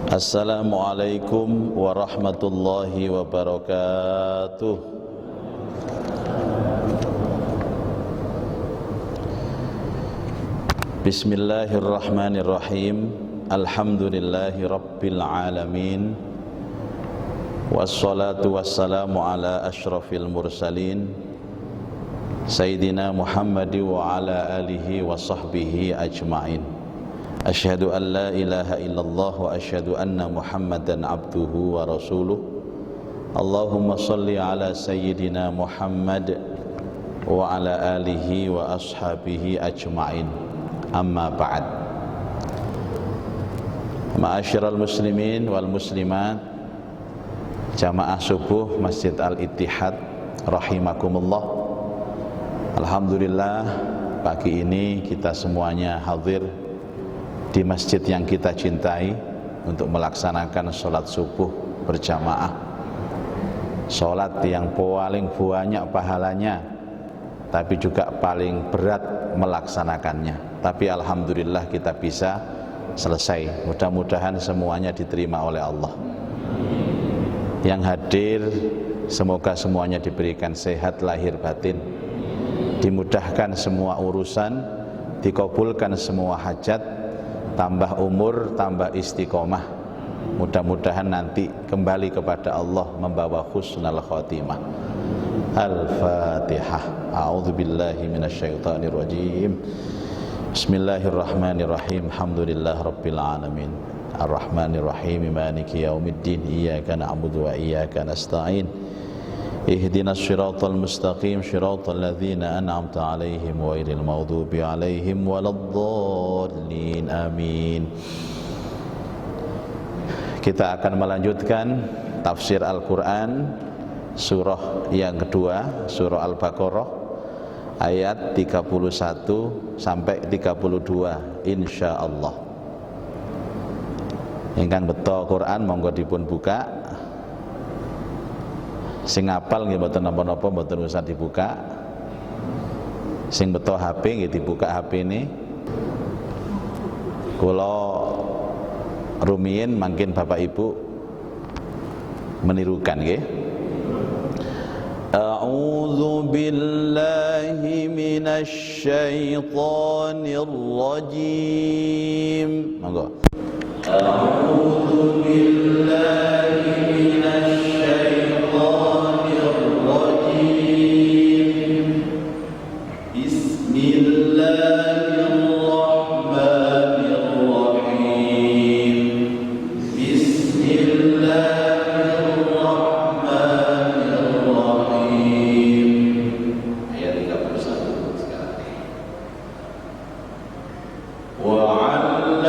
Assalamualaikum warahmatullahi wabarakatuh. Bismillahirrahmanirrahim. Alhamdulillahi rabbil alamin. Wassalatu wassalamu ala asyrafil mursalin Sayyidina Muhammadi wa ala alihi wa sahbihi ajma'in. Asyhadu an la ilaha illallah wa asyhadu anna Muhammadan abduhu wa rasuluh. Allahumma salli ala Sayyidina Muhammad wa ala alihi wa ashabihi ajma'in. Amma ba'd. Ma'asyiral muslimin wal muslimat, jamaah subuh Masjid Al-Ittihad rahimakumullah. Alhamdulillah, pagi ini kita semuanya hadir di masjid yang kita cintai untuk melaksanakan sholat subuh berjamaah. Sholat yang paling banyak pahalanya, tapi juga paling berat melaksanakannya. Tapi alhamdulillah kita bisa selesai. Mudah-mudahan semuanya diterima oleh Allah. Yang hadir semoga semuanya diberikan sehat lahir batin, dimudahkan semua urusan, dikabulkan semua hajat, tambah umur, tambah istiqomah. Mudah-mudahan nanti kembali kepada Allah membawa husnul khatimah. Al-Fatihah. A'udzubillahi minasyaitonir rajim. Bismillahirrahmanirrahim. Alhamdulillah rabbil alamin. Ar-Rahmanir-Rahim. Maliki yaumiddin. Iyyaka na'budu wa iyyaka nasta'in. Ihdinas siratal mustaqim, siratal ladzina an'amta 'alaihim ghairil maghdubi 'alaihim waladdallin. Amin. Kita akan melanjutkan tafsir Al-Qur'an surah yang kedua, surah Al-Baqarah ayat 31 sampai 32 insyaallah. Ingkang beto Quran monggo dipun buka. Sing apal nggih mboten napa-napa, mboten usah dibuka. Sing beto HP nggih dibuka HP-ne. Kula rumiyin mangkin Bapak Ibu menirukan nggih. A'udzu billahi minasy syaithanir rajim. Monggo. A'udzu billahi minasy syaithanir rajim. Bismillahirrahmanirrahim. Bismillahirrahmanirrahim. Ayat 31 sekarang. Wa 'allama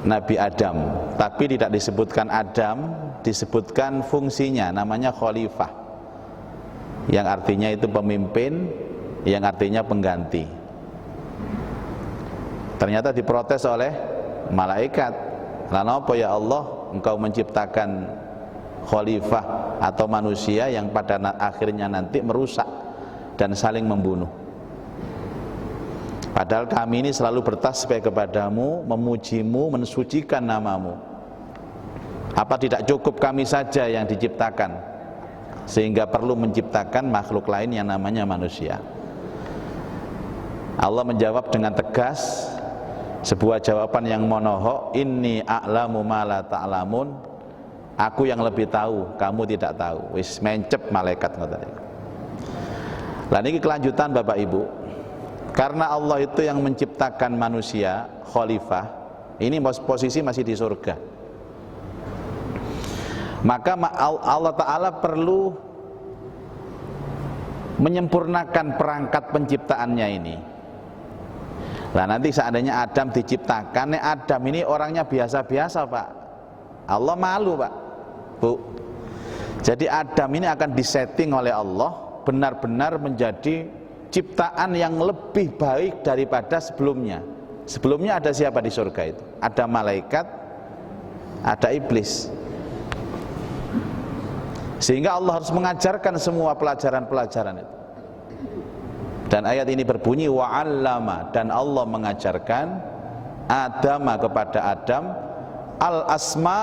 Nabi Adam, tapi tidak disebutkan Adam, disebutkan fungsinya, namanya khalifah, yang artinya itu pemimpin, yang artinya pengganti. Ternyata diprotes oleh malaikat. Lalu apa ya Allah, engkau menciptakan khalifah atau manusia yang pada akhirnya nanti merusak dan saling membunuh. Padahal kami ini selalu bertasbih kepadamu, memujimu, mensucikan namamu. Apa tidak cukup kami saja yang diciptakan, sehingga perlu menciptakan makhluk lain yang namanya manusia? Allah menjawab dengan tegas, sebuah jawaban yang monohok, inni a'lamu ma la ta'lamun, aku yang lebih tahu, kamu tidak tahu. Wis mencep malaikat ngoten. Lah niki kelanjutan Bapak Ibu. Karena Allah itu yang menciptakan manusia, khalifah, ini posisi masih di surga. Maka Allah Ta'ala perlu menyempurnakan perangkat penciptaannya ini. Nah nanti seandainya Adam diciptakan, Adam ini orangnya biasa-biasa Pak, Allah malu Pak, Bu. Jadi Adam ini akan disetting oleh Allah benar-benar menjadi ciptaan yang lebih baik daripada sebelumnya. Sebelumnya ada siapa di surga itu? Ada malaikat, ada iblis. Sehingga Allah harus mengajarkan semua pelajaran-pelajaran itu. Dan ayat ini berbunyi wa'allama, dan Allah mengajarkan Adam kepada Adam al-asma,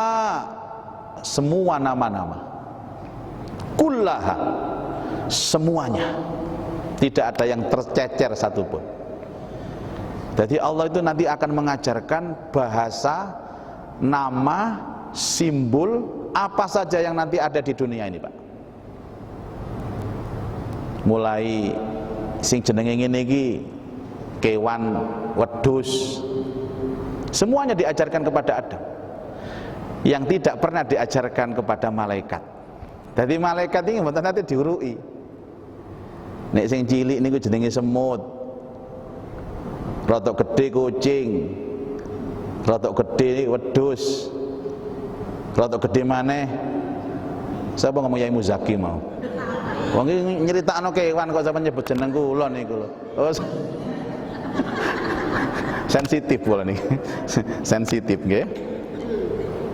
semua nama-nama, kullaha, semuanya. Tidak ada yang tercecer satupun. Jadi Allah itu nanti akan mengajarkan bahasa, nama, simbol, apa saja yang nanti ada di dunia ini Pak. Mulai sing jenenge ngene iki kewan wedhus, semuanya diajarkan kepada Adam, yang tidak pernah diajarkan kepada malaikat. Jadi malaikat ini mboten nanti diurui. Nek sing cilik niku jenenge semut, rotok gede kucing, rotok gede wedhus, rotok gede maneh. Sapa ngomong Yai Muzaki mau? Wong iki nyeritakno kewan kok sampeyan nyebut jeneng kula niku lho. Oh. Sensitif kula niki. Sensitif nggih.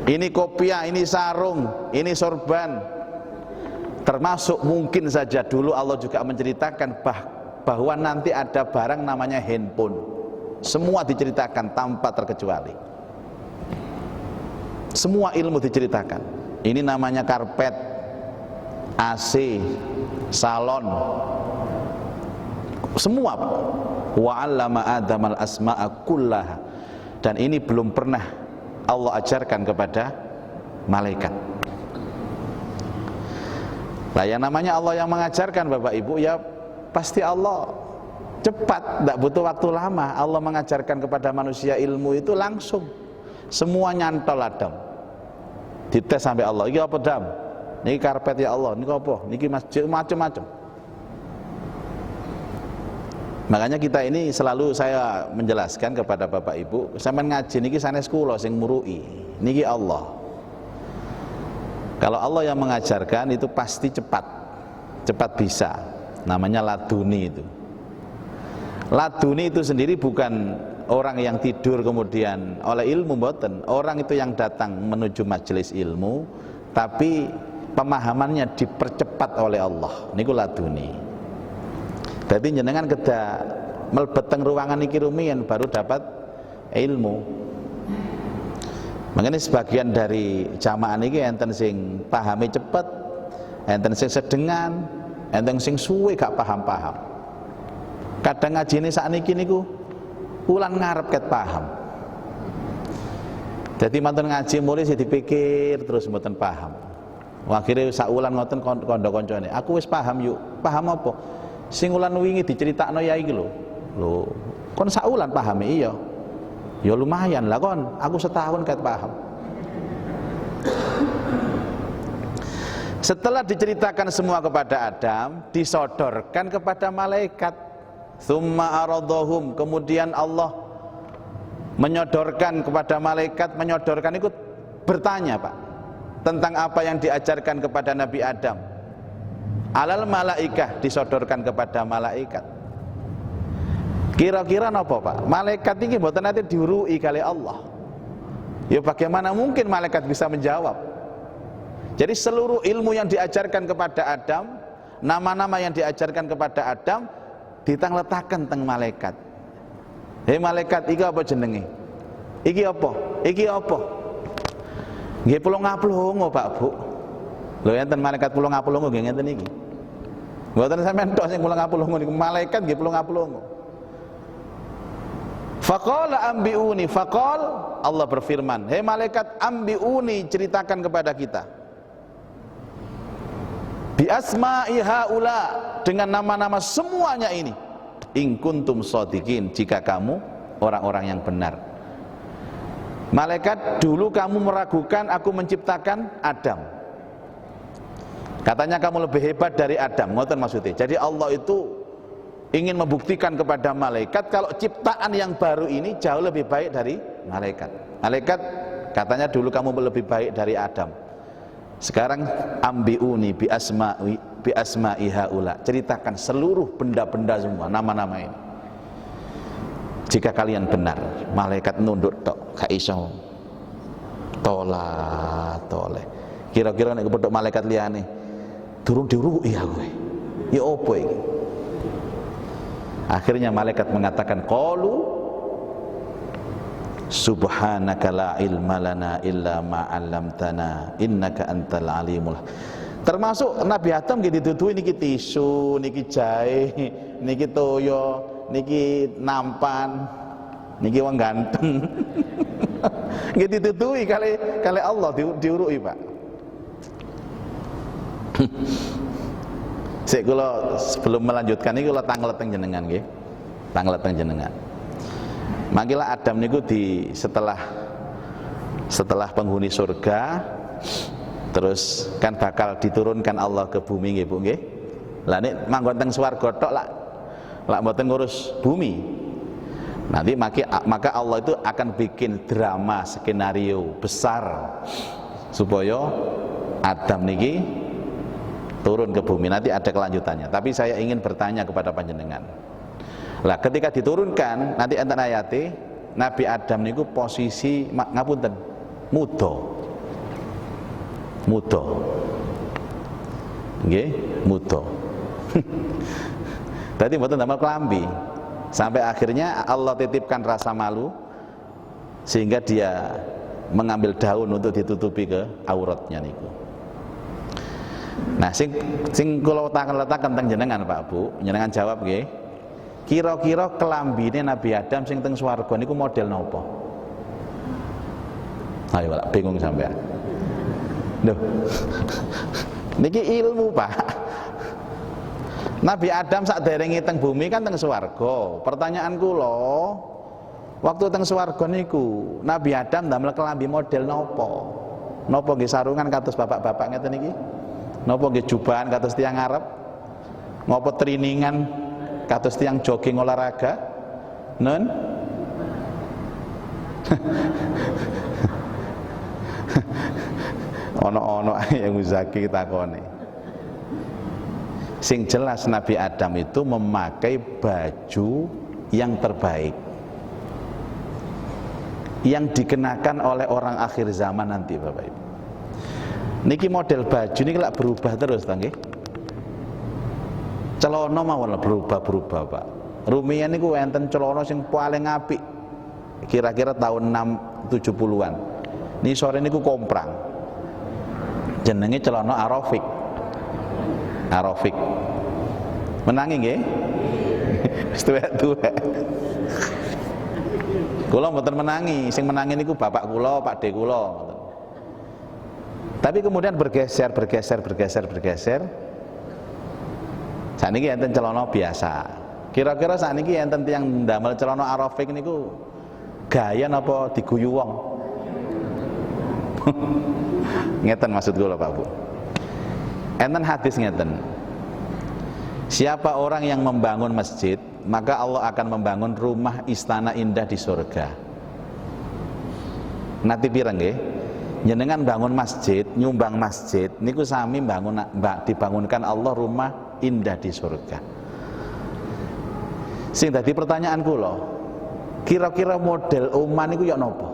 Ini kopiah, ini sarung, ini sorban. Termasuk mungkin saja dulu Allah juga menceritakan bahwa nanti ada barang namanya handphone. Semua diceritakan tanpa terkecuali. Semua ilmu diceritakan. Ini namanya karpet, AC, salon, semua. Wa 'allama Adam al-asma'a kullaha. Dan ini belum pernah Allah ajarkan kepada malaikat. Nah, yang namanya Allah yang mengajarkan Bapak Ibu, ya pasti Allah cepat, tidak butuh waktu lama. Allah mengajarkan kepada manusia ilmu itu langsung. Semua nyantol Adam. Dites sampai Allah. Ini apa Adam? Ini karpet ya Allah. Ini apa? Ini masjid, macam-macam. Makanya kita ini selalu saya menjelaskan kepada Bapak Ibu, sampean ngaji niki sanes kula sing murui. Niki Allah. Kalau Allah yang mengajarkan itu pasti cepat. Cepat bisa. Namanya laduni itu. Laduni itu sendiri bukan orang yang tidur kemudian oleh ilmu, mboten. Orang itu yang datang menuju majelis ilmu, tapi pemahamannya dipercepat oleh Allah. Niku laduni. Berarti jenengan kedah mlebet teng ruangan iki rumiyin baru dapat ilmu. Makanya sebagian dari jamaah niki enten sing pahami cepet, enten sing sedengan, enten sing suwe gak paham-paham. Kadang ngajine sakniki niku wulan ngarep ket paham. Jadi manten ngaji mulai sih dipikir terus mboten paham. Akhire sak wulan ngoten kandha-kancane, aku wis paham yuk. Paham apa? Sing ulan wingi diceritakno yai iki lho. Lho, kon sak wulan pahami iya. Ya lumayan lah kon, aku setahun ket paham. Setelah diceritakan semua kepada Adam, disodorkan kepada malaikat. Tsumma aradhahum, kemudian Allah menyodorkan kepada malaikat, menyodorkan ikut bertanya, Pak, tentang apa yang diajarkan kepada Nabi Adam. Alal malaikah, disodorkan kepada malaikat. Kira-kira napa Pak? Malaikat ini mboten nate diurui kali Allah. Ya bagaimana mungkin malaikat bisa menjawab? Jadi seluruh ilmu yang diajarkan kepada Adam, nama-nama yang diajarkan kepada Adam ditangletakkan teng malaikat. Hei malaikat, iki apa jenenge? Iki apa? Iki apa? Nggih plong-plongo Pak Bu. Lho enten malaikat plong-plongo nggih ngenten iki. Mboten sampean tok sing plong-plongo niku, malaikat nggih plong-plongo. Faqala ambiuni, faqal Allah berfirman, "Hei malaikat, ambiuni, ceritakan kepada kita. Bi asma'i haula, dengan nama-nama semuanya ini. In kuntum shadiqin, jika kamu orang-orang yang benar." Malaikat, dulu kamu meragukan aku menciptakan Adam. Katanya kamu lebih hebat dari Adam, ngoten maksudnya. Jadi Allah itu ingin membuktikan kepada malaikat kalau ciptaan yang baru ini jauh lebih baik dari malaikat. Malaikat katanya dulu kamu lebih baik dari Adam. Sekarang ambiuni bi asma'i haula, ceritakan seluruh benda-benda semua, nama-nama ini. Jika kalian benar. Malaikat nunduk tok, gak iso. Tole. Kira-kira nek kepethuk malaikat liyane durung diruki aku. Ya opo iki? Akhirnya malaikat mengatakan, qalu subhanaka la ilma lana illa ma 'allamtana innaka antal alimul. Termasuk Nabi Adam nggih dituduhi niki tisu, niki jahe, niki toyo, niki nampan, niki wong ganteng. Nggih dituduhi kali Allah diuruki, Pak. Sik kula sebelum melanjutkan iki kula tanglet teng jenengan nggih. Tanglet teng jenengan. Mangkila Adam niku setelah penghuni surga terus kan bakal diturunkan Allah ke bumi nggih Bu nggih. Lah nek manggon teng swarga tok lak mboten ngurus bumi. Nanti maka Allah itu akan bikin drama skenario besar supaya Adam niki turun ke bumi. Nanti ada kelanjutannya. Tapi saya ingin bertanya kepada panjenengan. Lah ketika diturunkan nanti enten ayate Nabi Adam niku posisi ngapunten muda. Nggih, muda. Berarti mboten damel kelambi. Sampai akhirnya Allah titipkan rasa malu sehingga dia mengambil daun untuk ditutupi ke auratnya niku. Nah, sing kula letakkan teng jenengan Pak Bu, jenengan jawab nggih. Kira-kira kelambine Nabi Adam sing teng swarga niku model napa? Ayo lah, bingung sampean. Loh. Niki ilmu, Pak. Nabi Adam sak derenge teng bumi kan teng swarga. Pertanyaan kula, waktu teng swarga niku Nabi Adam ndamel kelambi model napa? Napa nggih sarungan kados bapak-bapak ngeten niki? Napa nggih jubahan kados tiyang Arab? Ngopo triningan kados tiyang jogging olahraga? Nun? Ono-ono yang Muzaki takone. Sing jelas Nabi Adam itu memakai baju yang terbaik, yang dikenakan oleh orang akhir zaman nanti, Bapak Ibu. Niki model baju niki lak berubah terus ta nggih. Celana mawon berubah-berubah, Pak. Rumiyin niku enten celana sing paling apik. Kira-kira tahun 70-an. Ni sore niku komprang. Jenenge celana Arofik. Arofik. Menangi nggih? Wis tuwek-tuwek. Kula mboten menangi, sing menangi niku bapak kula, Pak De kula. Tapi kemudian bergeser. Saniki enten celana biasa. Kira-kira saniki enten tiyang ndamel celana Arofik niku gaya napa diguyu wong? Ngeten maksud kula Pak Bu. Enten hadis ngeten. Siapa orang yang membangun masjid, maka Allah akan membangun rumah istana indah di surga. Nanti pirang nggih? Jenengan bangun masjid, nyumbang masjid niku sami dibangunkan Allah rumah indah di surga. Sing dadi pertanyaan kula, kira-kira model omah niku ya napa?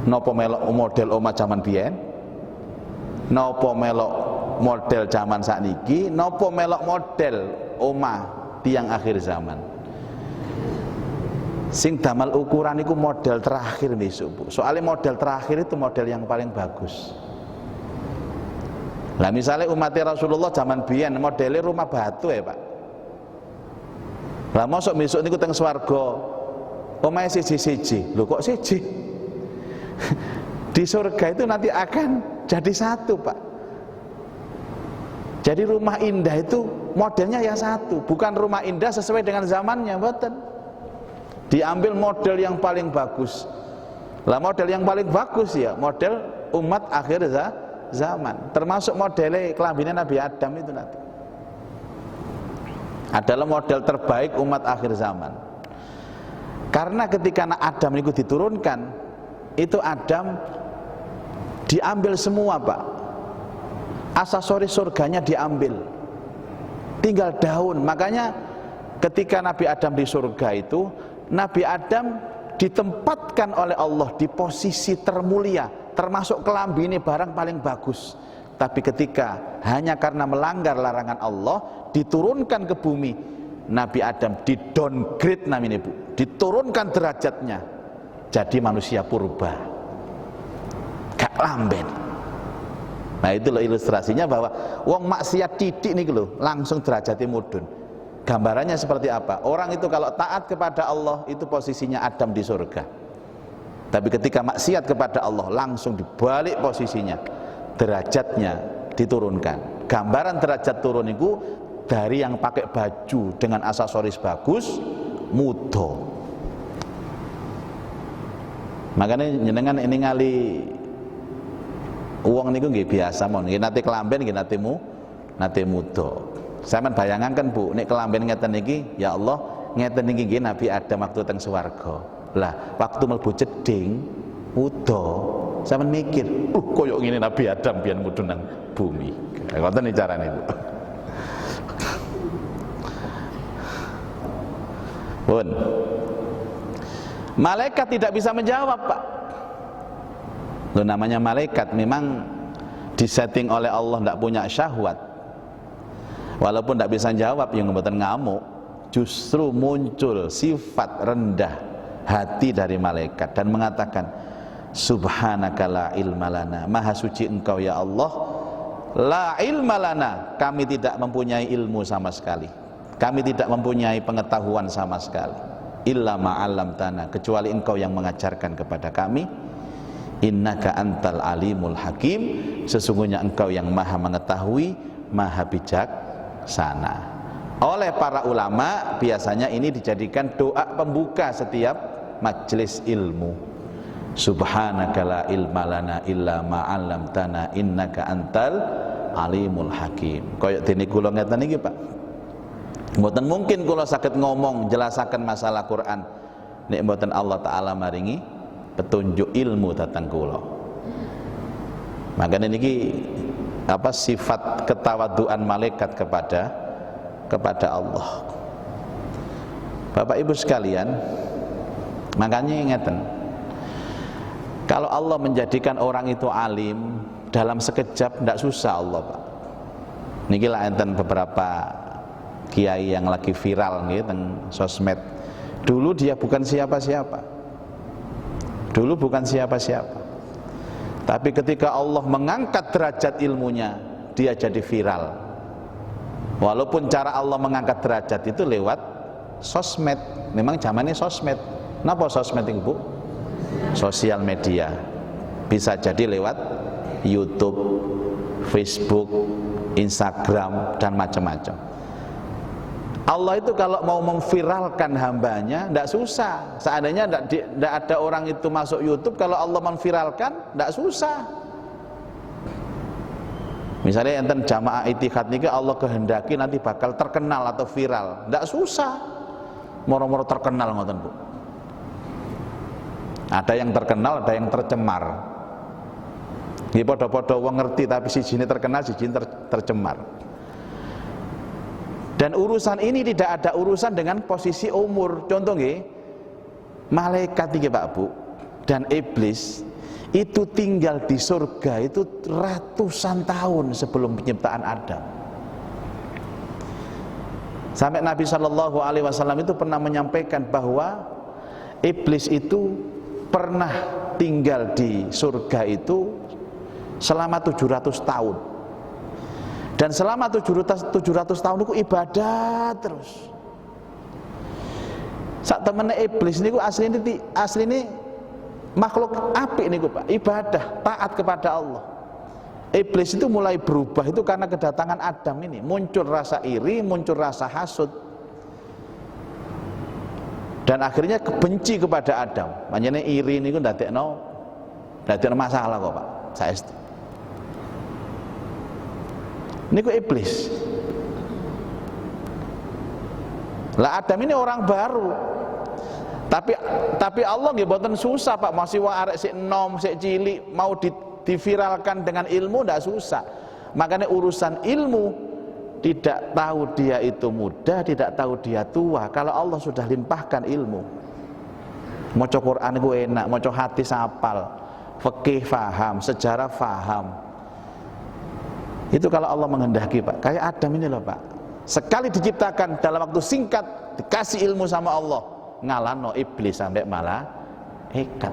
Napa melok model omah zaman biyen? Napa melok model zaman sakniki? Napa melok model omah tiang akhir zaman? Sing damel ukuran itu model terakhir besok, Bu. Soalnya model terakhir itu model yang paling bagus. Lah misalnya umat Rasulullah zaman biyen modelnya rumah batu ya, Pak. Lah mosok besok niku teng swarga omahe siji-siji. Lho kok siji? Di surga itu nanti akan jadi satu, Pak. Jadi rumah indah itu modelnya ya satu, bukan rumah indah sesuai dengan zamannya, mboten. Diambil model yang paling bagus. Lah model yang paling bagus ya model umat akhir zaman, termasuk model kelambine Nabi Adam itu nanti adalah model terbaik umat akhir zaman. Karena ketika Adam itu diturunkan, itu Adam diambil semua, Pak. Aksesoris surganya diambil, tinggal daun. Makanya ketika Nabi Adam di surga itu, Nabi Adam ditempatkan oleh Allah di posisi termulia, termasuk kelambi ini barang paling bagus. Tapi ketika hanya karena melanggar larangan Allah, diturunkan ke bumi, Nabi Adam di downgrade namanya, Bu, diturunkan derajatnya jadi manusia purba, gak lamben. Nah itu loh ilustrasinya bahwa wong maksiat titik nih loh langsung derajatnya mudun. Gambarannya seperti apa? Orang itu kalau taat kepada Allah itu posisinya Adam di surga. Tapi ketika maksiat kepada Allah langsung dibalik posisinya, derajatnya diturunkan. Gambaran derajat turun itu dari yang pakai baju dengan aksesoris bagus, muda. Makanya jenengan ini ngali uang niku nggih biasa mon, nggih nate kelamben nggih nate muda. Sampeyan bayanganken Bu, nek kelamben ngeten niki, ya Allah, ngeten niki nggih Nabi Adam waktu teng swarga. Lah, waktu mlebu jeding, muda. Sampeyan mikir, koyo ngene Nabi Adam biyen mudhun nang bumi. Ngoten iki carane, Bu. Pun. Malaikat tidak bisa menjawab, Pak. Loh, namanya malaikat memang disetting oleh Allah tidak punya syahwat. Walaupun tidak bisa jawab yang mboten ngamuk, justru muncul sifat rendah hati dari malaikat dan mengatakan, subhanaka la ilma lana, maha suci engkau ya Allah, la ilma lana, kami tidak mempunyai ilmu sama sekali, kami tidak mempunyai pengetahuan sama sekali, illa ma'allamtana, kecuali engkau yang mengajarkan kepada kami, innaka antal alimul hakim, sesungguhnya engkau yang maha mengetahui, maha bijaksana. Oleh para ulama biasanya ini dijadikan doa pembuka setiap majelis ilmu. Subhanaka la ilma lana illa ma 'allamtana innaka antal alimul hakim. Kaya dene kula ngeten iki, Pak. Mboten mungkin kula saged ngomong jelasaken masalah Quran nek mboten Allah taala maringi petunjuk ilmu dhateng kula. Makanya niki sifat ketawaduan malaikat kepada Allah. Bapak Ibu sekalian, makanya ingatan, kalau Allah menjadikan orang itu alim dalam sekejap, tidak susah Allah, Pak. Niki lah enten beberapa kiai yang lagi viral nih teng sosmed. Dulu dia bukan siapa-siapa. Tapi ketika Allah mengangkat derajat ilmunya, dia jadi viral. Walaupun cara Allah mengangkat derajat itu lewat sosmed. Memang zamannya sosmed. Napa sosmed itu, Bu? Sosial media. Bisa jadi lewat YouTube, Facebook, Instagram, dan macam-macam. Allah itu kalau mau memviralkan hambanya tidak susah. Seandainya tidak ada orang itu masuk YouTube, kalau Allah memviralkan tidak susah. Misalnya enten jamaah Ittihad niki Allah kehendaki nanti bakal terkenal atau viral, tidak susah. Moro-moro terkenal ngoten, Bu. Ada yang terkenal, ada yang tercemar. Nggih padha-padha wong ngerti tapi sijine terkenal, sijine tercemar. Dan urusan ini tidak ada urusan dengan posisi umur. Contoh nggih, malaikat iki Pak Bu dan iblis itu tinggal di surga itu ratusan tahun sebelum penciptaan Adam. Sampai Nabi SAW itu pernah menyampaikan bahwa iblis itu pernah tinggal di surga itu selama 700 tahun. Dan selama 700 tahun itu ibadah terus. Sak temene iblis niku asline makhluk apik niku, Pak, ibadah, taat kepada Allah. Iblis itu mulai berubah itu karena kedatangan Adam ini, muncul rasa iri, muncul rasa hasud. Dan akhirnya benci kepada Adam. Makanya iri niku ndadekno masalah kok, Pak. Saestu. Niku iblis. Lah Adam ini orang baru. Tapi Allah nggih mboten susah, Pak. Masih wong arek sik enom, sik cilik mau diviralkan dengan ilmu ndak susah. Makanya urusan ilmu tidak tahu dia itu muda, tidak tahu dia tua. Kalau Allah sudah limpahkan ilmu. Maca Quran iku enak, maca hadis hafal, fikih faham, sejarah faham. Itu kalau Allah menghendaki, Pak. Kayak Adam ini loh, Pak. Sekali diciptakan dalam waktu singkat dikasih ilmu sama Allah, ngalahno iblis sampai malah ikat.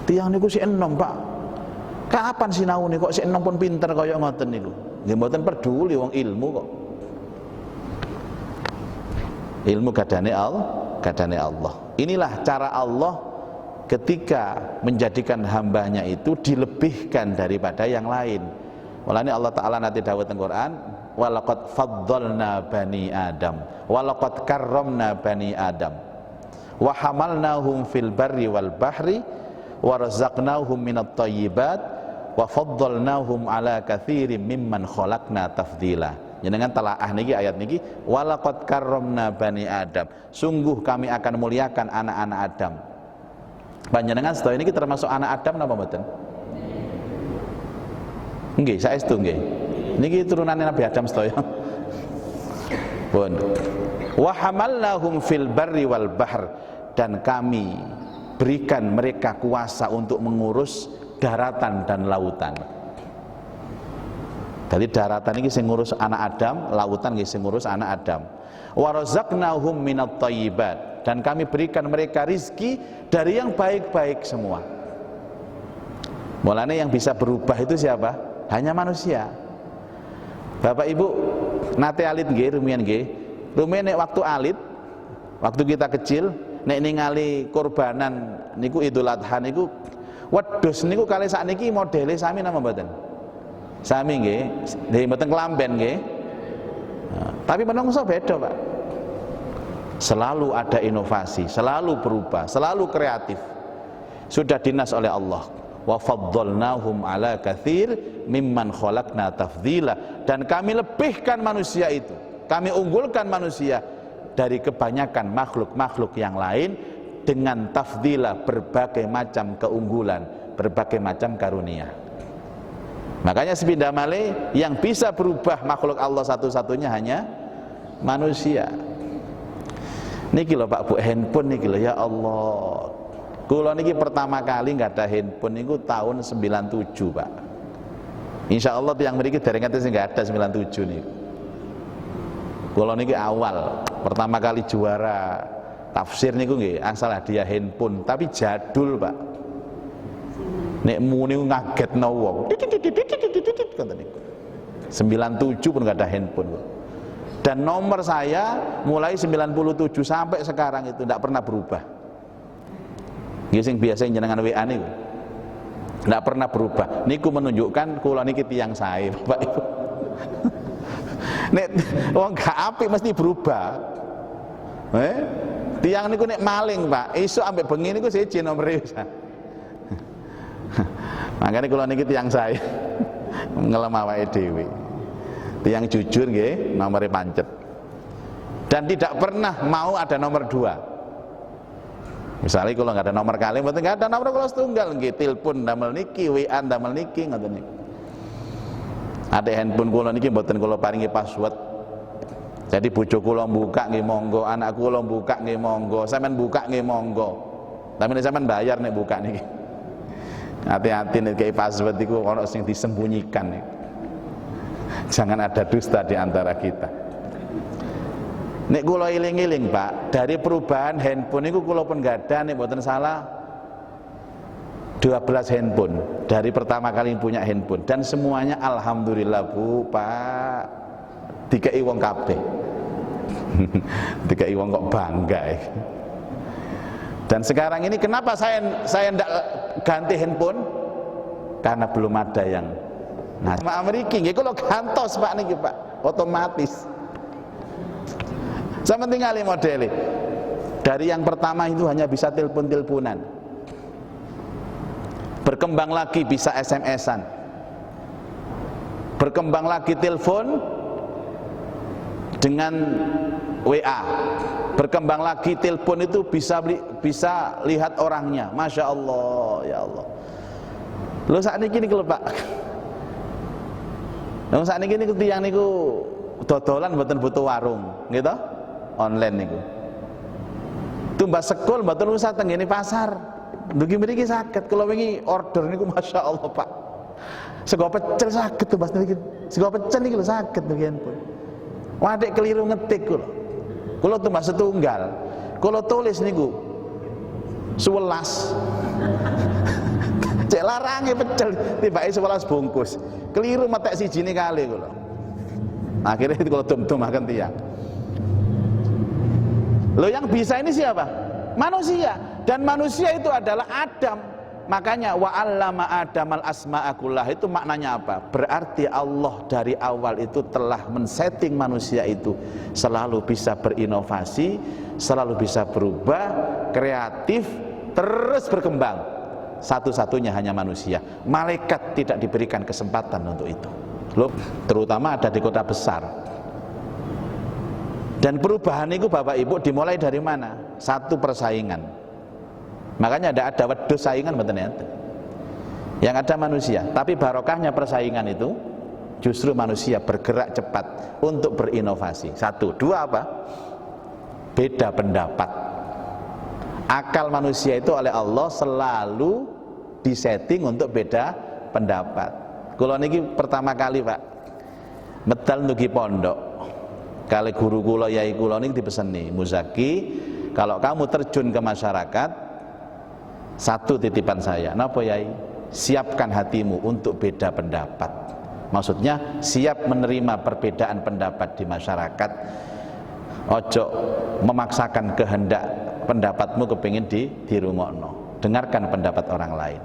Tiang niku si enom, Pak. Kapan sinaune kok si enom pun pinter kaya ngoten niku. Nggih mboten peduli wong ilmu kok. Ilmu gadane Allah. Inilah cara Allah ketika menjadikan hambanya itu dilebihkan daripada yang lain. Walane Allah Ta'ala nanti dawuh teng Quran, walaqad faddalna bani Adam, walaqad karramna bani Adam, wa hamalnahum fil barri wal bahri, wa razaqnahum minat thayyibat, wa faddalnahum ala katsirin mimman khalaqna tafdila. Jenengan talaah niki ayat niki, walaqad karramna bani Adam, sungguh kami akan muliakan anak-anak Adam. Panjenengan sedaya niki termasuk anak Adam napa mboten? Nggih, saestu nggih. Niki turunane Nabi Adam sedaya. Pun. Wa hamalnahum fil barri wal bahr, dan kami berikan mereka kuasa untuk mengurus daratan dan lautan. Jadi daratan ini sing ngurus anak Adam, lautan ini sing ngurus anak Adam. Wa razaqnahum minat thayyibat, dan kami berikan mereka rizki dari yang baik-baik semua. Mulanya yang bisa berubah itu siapa? Hanya manusia. Bapak Ibu nate alit nggih, rumiyin nggih. Rumiyin nek waktu alit, waktu kita kecil, nek ningali kurbanan niku Idul Adha niku wedhus niku kalih sakniki modele sami napa mboten? Sami nggih, nggih mboten kelamben nggih. Tapi menungso beda, Pak. Selalu ada inovasi, selalu berubah, selalu kreatif. Sudah dinas oleh Allah. Wa faddalnahum ala katsir mimman khalaqna tafdila, dan kami lebihkan manusia itu, kami unggulkan manusia dari kebanyakan makhluk-makhluk yang lain dengan tafdila, berbagai macam keunggulan, berbagai macam karunia. Makanya sepindah malih yang bisa berubah makhluk Allah satu-satunya hanya manusia. Niki lho Pak Bu, handphone niki lho, ya Allah. Kula niki pertama kali nggak ada handphone niku tahun 97, Pak. Insya Allah yang mriki dereng ngerti sing nggak ada 97 niku. Kula niki awal pertama kali juara tafsir niku nggih asal hadiah handphone, tapi jadul, Pak. Nek muni ngagetno wong. Ngoten niku. 97 pun nggak ada handphone, Pak. Dan nomor saya mulai 97 sampai sekarang itu tidak pernah berubah. Sing biasa jenengan WA niku ndak pernah berubah. Niku menunjukkan kula niki tiyang sae, Bapak Ibu. Nek wong gak apik mesti berubah. Tiyang niku nek maling, Pak, esuk ambek bengi niku siji nomere. Makane kula niki tiyang sae. Ngelem awake dhewe. Tiyang jujur nggih, nomere pancet. Dan tidak pernah mau ada nomor 2. Misalnya kalau nggak ada nomor kali, berarti nggak ada nomor kalau setunggal, nggih telepon damel niki, WA damel niki, ngoten niku. Ada handphone kula niki mboten kula paringi password. Jadi bojo kula buka nggih monggo, anak kula buka nggih monggo, sampean buka nggih monggo. Tapi nek sampean bayar nek buka niki. Hati-hati nek kei password iku ana sing disembunyikan niku. Jangan ada dusta di antara kita. Nek kula iling-iling, Pak, dari perubahan handphone niku kula pun gadah nek mboten salah 12 handphone dari pertama kali punya handphone, dan semuanya alhamdulillah, Bu, Pak, dikei wong kabeh. Dikei wong kok bangga ya. Dan sekarang ini kenapa saya ndak ganti handphone? Karena belum ada yang sama Amerika nggih kula gantos, Pak niki, Pak, otomatis. Sama tinggal model. Dari yang pertama itu hanya bisa telepon-teleponan. Berkembang lagi bisa SMS-an. Berkembang lagi telepon dengan WA. Berkembang lagi telepon itu bisa lihat orangnya. Masya Allah, ya Allah. Lo saat ini gini kalau Pak. Lo saat ini gini tiang niku dodolan mboten butuh warung, gitu? Online niku. Tumbas sekul mboten usah tenggene pasar. Dugi mriki saged kula wingi order niku Masya Allah, Pak. Sego pecel saged tumbas niki. Sego pecel niki lho saged dugi handphone. Wadek keliru ngetik kula. Kula tumbas setunggal. Kula tulis niku 11. Cek larange pecel tibake 11 bungkus. Keliru metek sijine kali kula. Akhirnya kula tum-tumaken tiyang. Loh yang bisa ini siapa? Manusia. Dan manusia itu adalah Adam. Makanya wa 'allama Adamal asma'a kullah, itu maknanya apa? Berarti Allah dari awal itu telah men-setting manusia itu selalu bisa berinovasi, selalu bisa berubah, kreatif, terus berkembang. Satu-satunya hanya manusia. Malaikat tidak diberikan kesempatan untuk itu. Loh, terutama ada di kota besar. Dan perubahan itu Bapak Ibu dimulai dari mana? Satu, persaingan. Makanya ada wedhus saingan mboten enten. Yang ada manusia. Tapi barokahnya persaingan itu justru manusia bergerak cepat untuk berinovasi. Satu, dua apa? Beda pendapat. Akal manusia itu oleh Allah selalu disetting untuk beda pendapat. Kula niki pertama kali, Pak, medal nugi pondok kali guru kula yai kula niki dipeseni, Muzaki, kalau kamu terjun ke masyarakat, satu titipan saya, napa yai? Siapkan hatimu untuk beda pendapat. Maksudnya siap menerima perbedaan pendapat di masyarakat. Ojo memaksakan kehendak pendapatmu kepingin dirungokno. Dengarkan pendapat orang lain.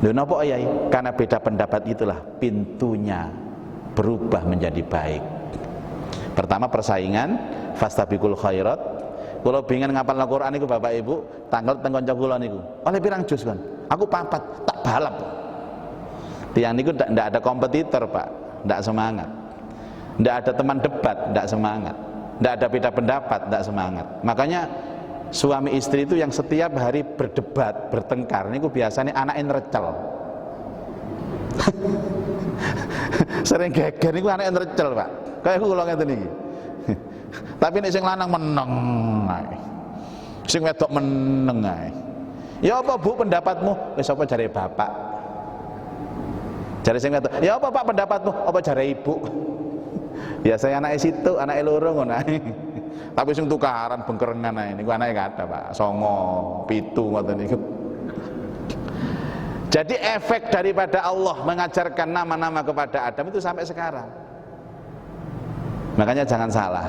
Lho napa yai? Karena beda pendapat itulah pintunya berubah menjadi baik. Pertama persaingan, fastabiqul khairat. Kalau bingung ngapal Al-Qur'an niku Bapak Ibu, tanggal teng kanca kula niku. Oleh pirang juz kan? Aku 4, tak balap. Tiang niku ndak ada kompetitor, Pak. Ndak semangat. Ndak ada teman debat, ndak semangat. Ndak ada beda pendapat, ndak semangat. Makanya suami istri itu yang setiap hari berdebat, bertengkar niku biasanya anaknya nrecel. Sering geger niku anaknya nrecel, Pak. Kayak kula ngeten iki. Tapi nek sing lanang meneng ae. Sing wedok meneng ae. Ya apa Bu pendapatmu? Wis apa jare bapak? Jare sing wedok. Ya apa Pak pendapatmu? Apa jare ibu? Biasanya anake situ, anake loro ngono ae. Tapi sing tukaran bengkerengan ae niku anake kathah, Pak. 9, 7 ngoten niku. Jadi efek daripada Allah mengajarkan nama-nama kepada Adam itu sampai sekarang. Makanya jangan salah.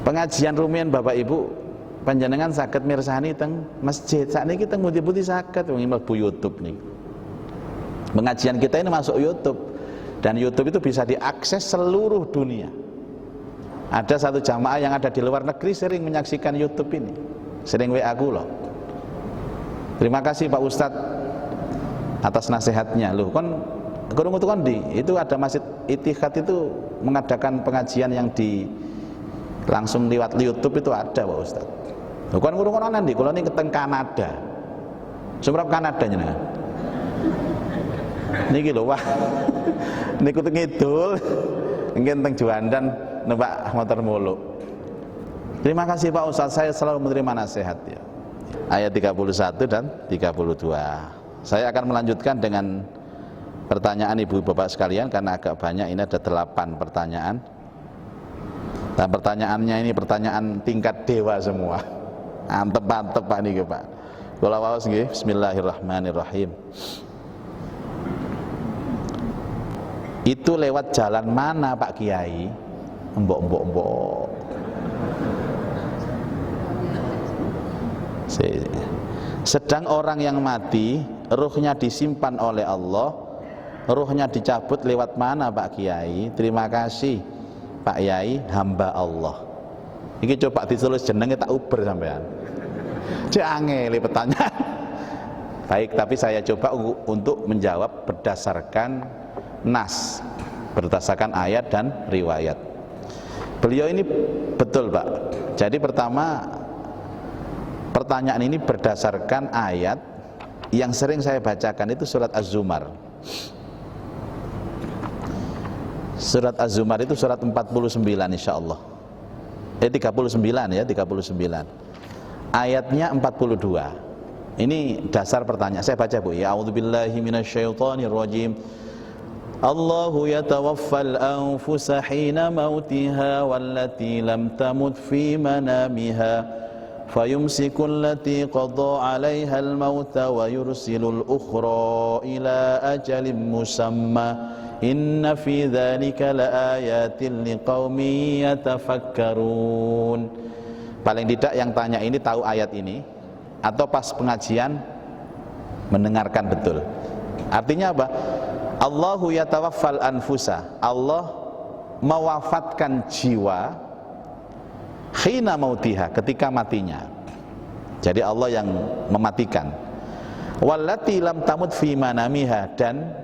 Pengajian rumiyin Bapak Ibu panjenengan saged mirsani teng masjid. Sakniki teng pundi-pundi saged wong mlebu YouTube nih. Pengajian kita ini masuk YouTube dan YouTube itu bisa diakses seluruh dunia. Ada satu jamaah yang ada di luar negeri sering menyaksikan YouTube ini. Sering WA kula. Terima kasih Pak Ustadz atas nasihatnya. Loh kan kurung itu kondi, itu ada Masjid Ittihad itu mengadakan pengajian yang di langsung lewat YouTube itu ada Pak Ustaz. Lho kan kurung ana ndi, kula niki teng Kanada. Sumrap Kanada jenengan. Niki lho wah. Niku teng ngidul, nggih teng Juandan numpak motor muluk. Terima kasih Pak Ustaz, saya selalu menerima nasihat ya. Ayat 31 dan 32. Saya akan melanjutkan dengan pertanyaan ibu bapak sekalian karena agak banyak, ini ada 8 pertanyaan dan pertanyaannya ini pertanyaan tingkat dewa semua. Antep-antep Pak niki Pak. Kula waos nggih, bismillahirrahmanirrahim. Itu lewat jalan mana Pak Kiai? Mbok. Sedang orang yang mati, ruhnya disimpan oleh Allah, ruhnya dicabut lewat mana Pak Kiai? Terima kasih Pak Yai, hamba Allah. Ini coba ditulis jenenge tak uber sampean. Jangan pertanyaan. Baik, tapi saya coba untuk menjawab berdasarkan nas, berdasarkan ayat dan riwayat. Beliau ini betul Pak. Jadi pertama pertanyaan ini berdasarkan ayat yang sering saya bacakan itu surat Az-Zumar. Surat Az-Zumar itu surat 49 insyaallah. 39 ya, 39. Ayatnya 42. Ini dasar pertanyaan. Saya baca Bu ya. A'udzubillahi minasyaitonirrajim. Allahu yatawaffal anfusa hina mautiha wallati lam tamut fi manamiha fayumsiku allati qada 'alaiha al-mauta wa yursilul ukhra ila ajalin musamma. Inna fi dzalika laayatin liqaumin yatafakkarun. Paling tidak yang tanya ini tahu ayat ini atau pas pengajian mendengarkan betul. Artinya apa? Allahu yatawaffal anfusa. Allah mewafatkan jiwa khina mautiha, ketika matinya. Jadi Allah yang mematikan. Wallati lam tamut fi manamiha, dan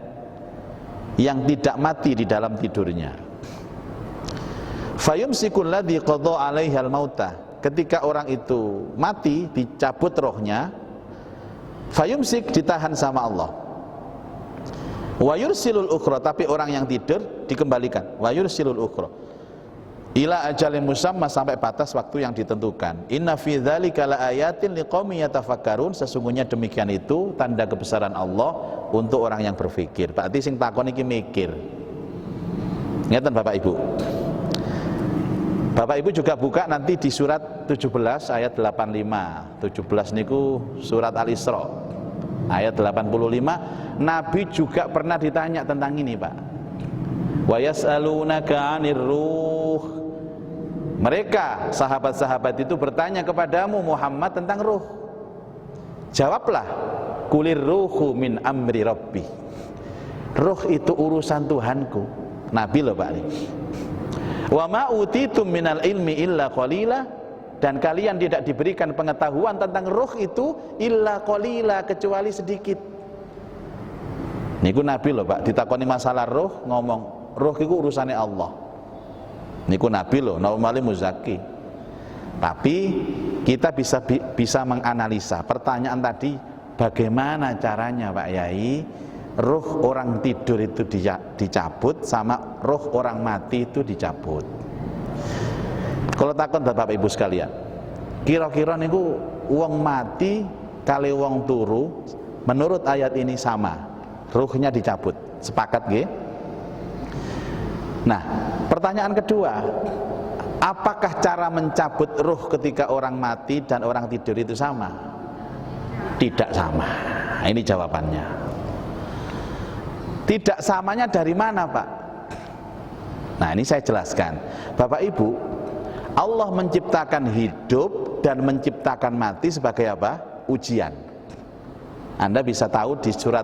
yang tidak mati di dalam tidurnya. Fayumsikul ladzi qada 'alaihal mauta, ketika orang itu mati dicabut rohnya, fayumsik ditahan sama Allah. Wa yursilul ukhra, tapi orang yang tidur dikembalikan. Wa yursilul ukhra ila ajalin musamma, sampai batas waktu yang ditentukan. Inna fi dzalika laayatin liqaumin yatafakkarun, sesungguhnya demikian itu tanda kebesaran Allah untuk orang yang berpikir. Berarti sing takon iki mikir. Ngeten Bapak Ibu. Bapak Ibu juga buka nanti di surat 17 ayat 85. 17 niku surat Al-Isra ayat 85. Nabi juga pernah ditanya tentang ini, Pak. Wa yas'alunaka 'anir ruh. Mereka sahabat-sahabat itu bertanya kepadamu Muhammad tentang ruh. Jawablah, kulir ruhu min amri rabbi. Ruh itu urusan Tuhanku. Nabi loh Pak. Wa ma utitum minal ilmi illa qalila, dan kalian tidak diberikan pengetahuan tentang ruh itu illa qalila, kecuali sedikit. Niku Nabi loh Pak, ditakoni masalah ruh ngomong ruh itu urusannya Allah. Niku Nabi loh, Naumali Muzaki. Tapi kita bisa menganalisa pertanyaan tadi, bagaimana caranya Pak Yai ruh orang tidur itu dicabut sama ruh orang mati itu dicabut. Kalau takon Bapak Ibu sekalian, kira-kira niku wong mati kali wong turu menurut ayat ini sama, ruhnya dicabut. Sepakat nggih? Nah, pertanyaan kedua, apakah cara mencabut ruh ketika orang mati dan orang tidur itu sama? Tidak sama. Ini jawabannya. Tidak samanya dari mana, Pak? Nah, ini saya jelaskan. Bapak Ibu, Allah menciptakan hidup dan menciptakan mati sebagai apa? Ujian. Anda bisa tahu di surat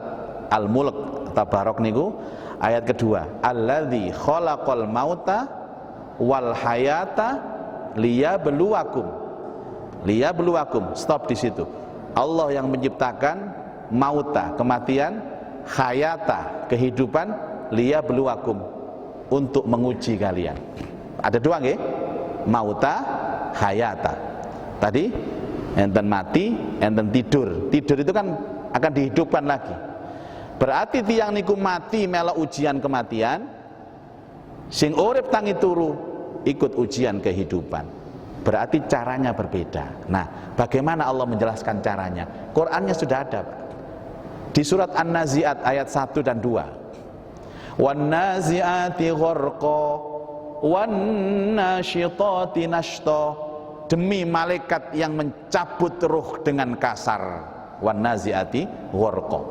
Al-Mulk Tabarok niku ayat kedua, alladzi khalaqal mauta wal hayata liyabluwakum. Liyabluwakum, stop di situ. Allah yang menciptakan mauta, kematian, hayata, kehidupan, liyabluwakum, untuk menguji kalian. Ada dua nggih? Mauta, hayata. Tadi enten mati, enten tidur. Tidur itu kan akan dihidupkan lagi. Berarti tiang niku mati melok ujian kematian, sing urip tangi turu ikut ujian kehidupan. Berarti caranya berbeda. Nah, bagaimana Allah menjelaskan caranya? Qur'annya sudah ada, Pak. Di surat An-Nazi'at ayat 1 dan 2. Wan-nazi'ati gharqa wan-nasyitati nashta. Demi malaikat yang mencabut ruh dengan kasar. Wan-nazi'ati gharqa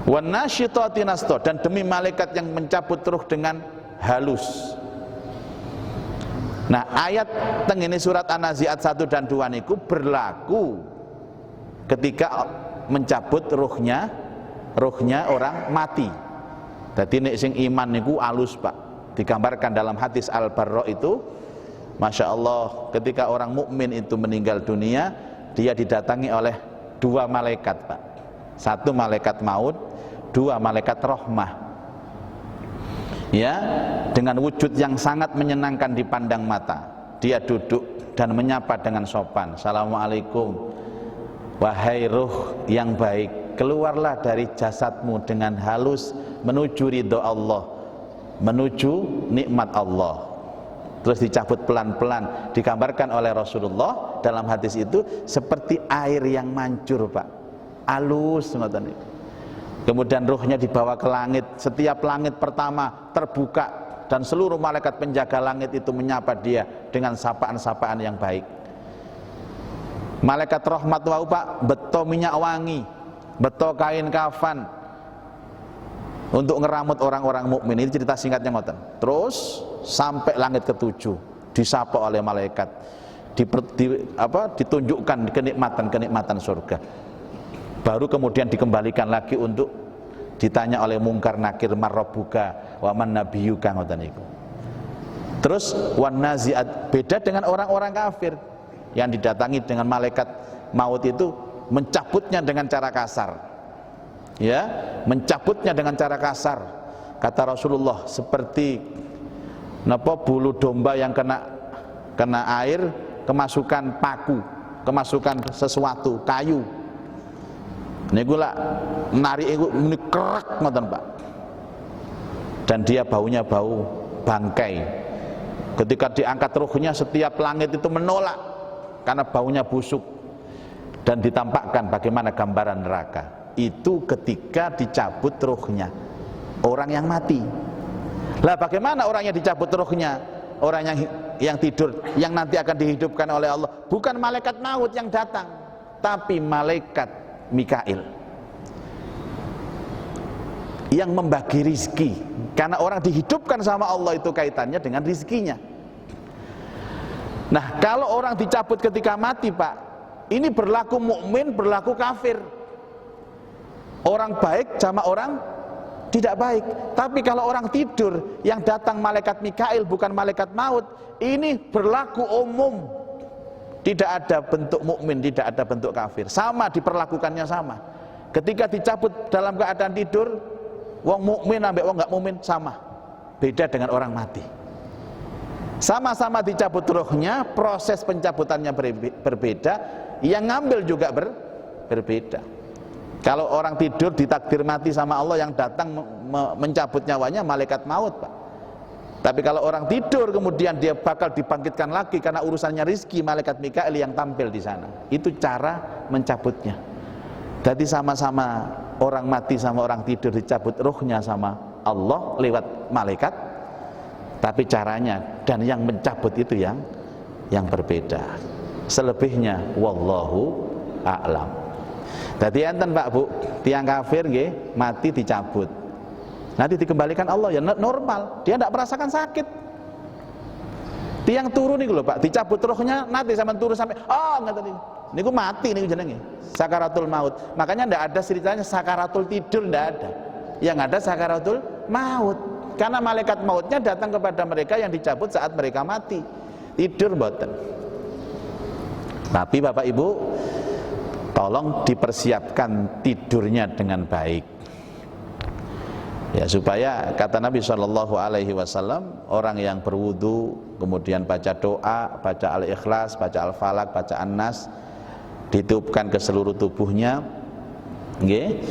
wan-nasyitati nashta, dan demi malaikat yang mencabut ruh dengan halus. Nah, ayat teng ini surat An-Nazi'at 1 dan 2 niku berlaku ketika mencabut ruhnya orang mati. Jadi nek sing iman niku alus, Pak. Digambarkan dalam hadis Al-Barra itu, Masya Allah, ketika orang mukmin itu meninggal dunia, dia didatangi oleh dua malaikat, Pak. Satu malaikat maut, dua malaikat rahmah. Ya, dengan wujud yang sangat menyenangkan dipandang mata, dia duduk dan menyapa dengan sopan, Assalamualaikum, wahai ruh yang baik, keluarlah dari jasadmu dengan halus menuju ridho Allah, menuju nikmat Allah. Terus dicabut pelan-pelan. Digambarkan oleh Rasulullah dalam hadis itu seperti air yang mancur, Pak, halus ngoten niku. Kemudian ruhnya dibawa ke langit. Setiap langit pertama terbuka dan seluruh malaikat penjaga langit itu menyapa dia dengan sapaan-sapaan yang baik. Malaikat rahmat wau, Pak, beto minyak wangi, beto kain kafan untuk ngeramut orang-orang mukmin. Ini cerita singkatnya ngoten. Terus sampai langit ketujuh disapa oleh malaikat, ditunjukkan kenikmatan surga. Baru kemudian dikembalikan lagi untuk ditanya oleh mungkar nakir, marrabbuka wa man nabiyyuka, ngoten niku. Terus wan nazi'at, beda dengan orang-orang kafir yang didatangi dengan malaikat maut itu mencabutnya dengan cara kasar. Ya, mencabutnya dengan cara kasar. Kata Rasulullah seperti napa bulu domba yang kena air, kemasukan paku, kemasukan sesuatu, kayu. Niku lak narik iku muni krek ngoten, Pak. Dan dia baunya bau bangkai. Ketika diangkat ruhnya, setiap langit itu menolak karena baunya busuk. Dan ditampakkan bagaimana gambaran neraka. Itu ketika dicabut ruhnya orang yang mati. Lah bagaimana orang yang dicabut ruhnya, orang yang tidur, yang nanti akan dihidupkan oleh Allah? Bukan malaikat maut yang datang, tapi malaikat Mikail yang membagi rizki. Karena orang dihidupkan sama Allah itu kaitannya dengan rizkinya. Nah, kalau orang dicabut ketika mati, Pak, ini berlaku mukmin, berlaku kafir. Orang baik sama orang tidak baik. Tapi kalau orang tidur, yang datang malaikat Mikail bukan malaikat maut, ini berlaku umum. Tidak ada bentuk mukmin, tidak ada bentuk kafir. Sama, diperlakukannya sama. Ketika dicabut dalam keadaan tidur, wong mukmin ambek wong enggak mukmin sama. Beda dengan orang mati. Sama-sama dicabut ruhnya, proses pencabutannya berbeda, yang ngambil juga berbeda. Kalau orang tidur ditakdir mati sama Allah, yang datang mencabut nyawanya malaikat maut, Pak. Tapi kalau orang tidur kemudian dia bakal dibangkitkan lagi karena urusannya rizki, malaikat Mikail yang tampil di sana. Itu cara mencabutnya. Jadi sama-sama orang mati sama orang tidur dicabut ruhnya sama Allah lewat malaikat, tapi caranya dan yang mencabut itu yang berbeda. Selebihnya wallahu a'lam. Dadi enten Pak Bu, tiang kafir nggih mati dicabut. Nanti dikembalikan Allah ya normal, dia tidak merasakan sakit. Tiang turu niku lho Pak, dicabut rohnya nanti sampean turu sampai ngoten niku mati niku jenenge sakaratul maut. Makanya tidak ada ceritanya sakaratul tidur, tidak ada. Yang ada sakaratul maut. Karena malaikat mautnya datang kepada mereka yang dicabut saat mereka mati. Tidur mboten. Tapi Bapak Ibu, tolong dipersiapkan tidurnya dengan baik. Ya, supaya kata Nabi SAW, orang yang berwudu kemudian baca doa, baca Al-Ikhlas, baca Al-Falaq, baca An-Nas, ditiupkan ke seluruh tubuhnya, okay?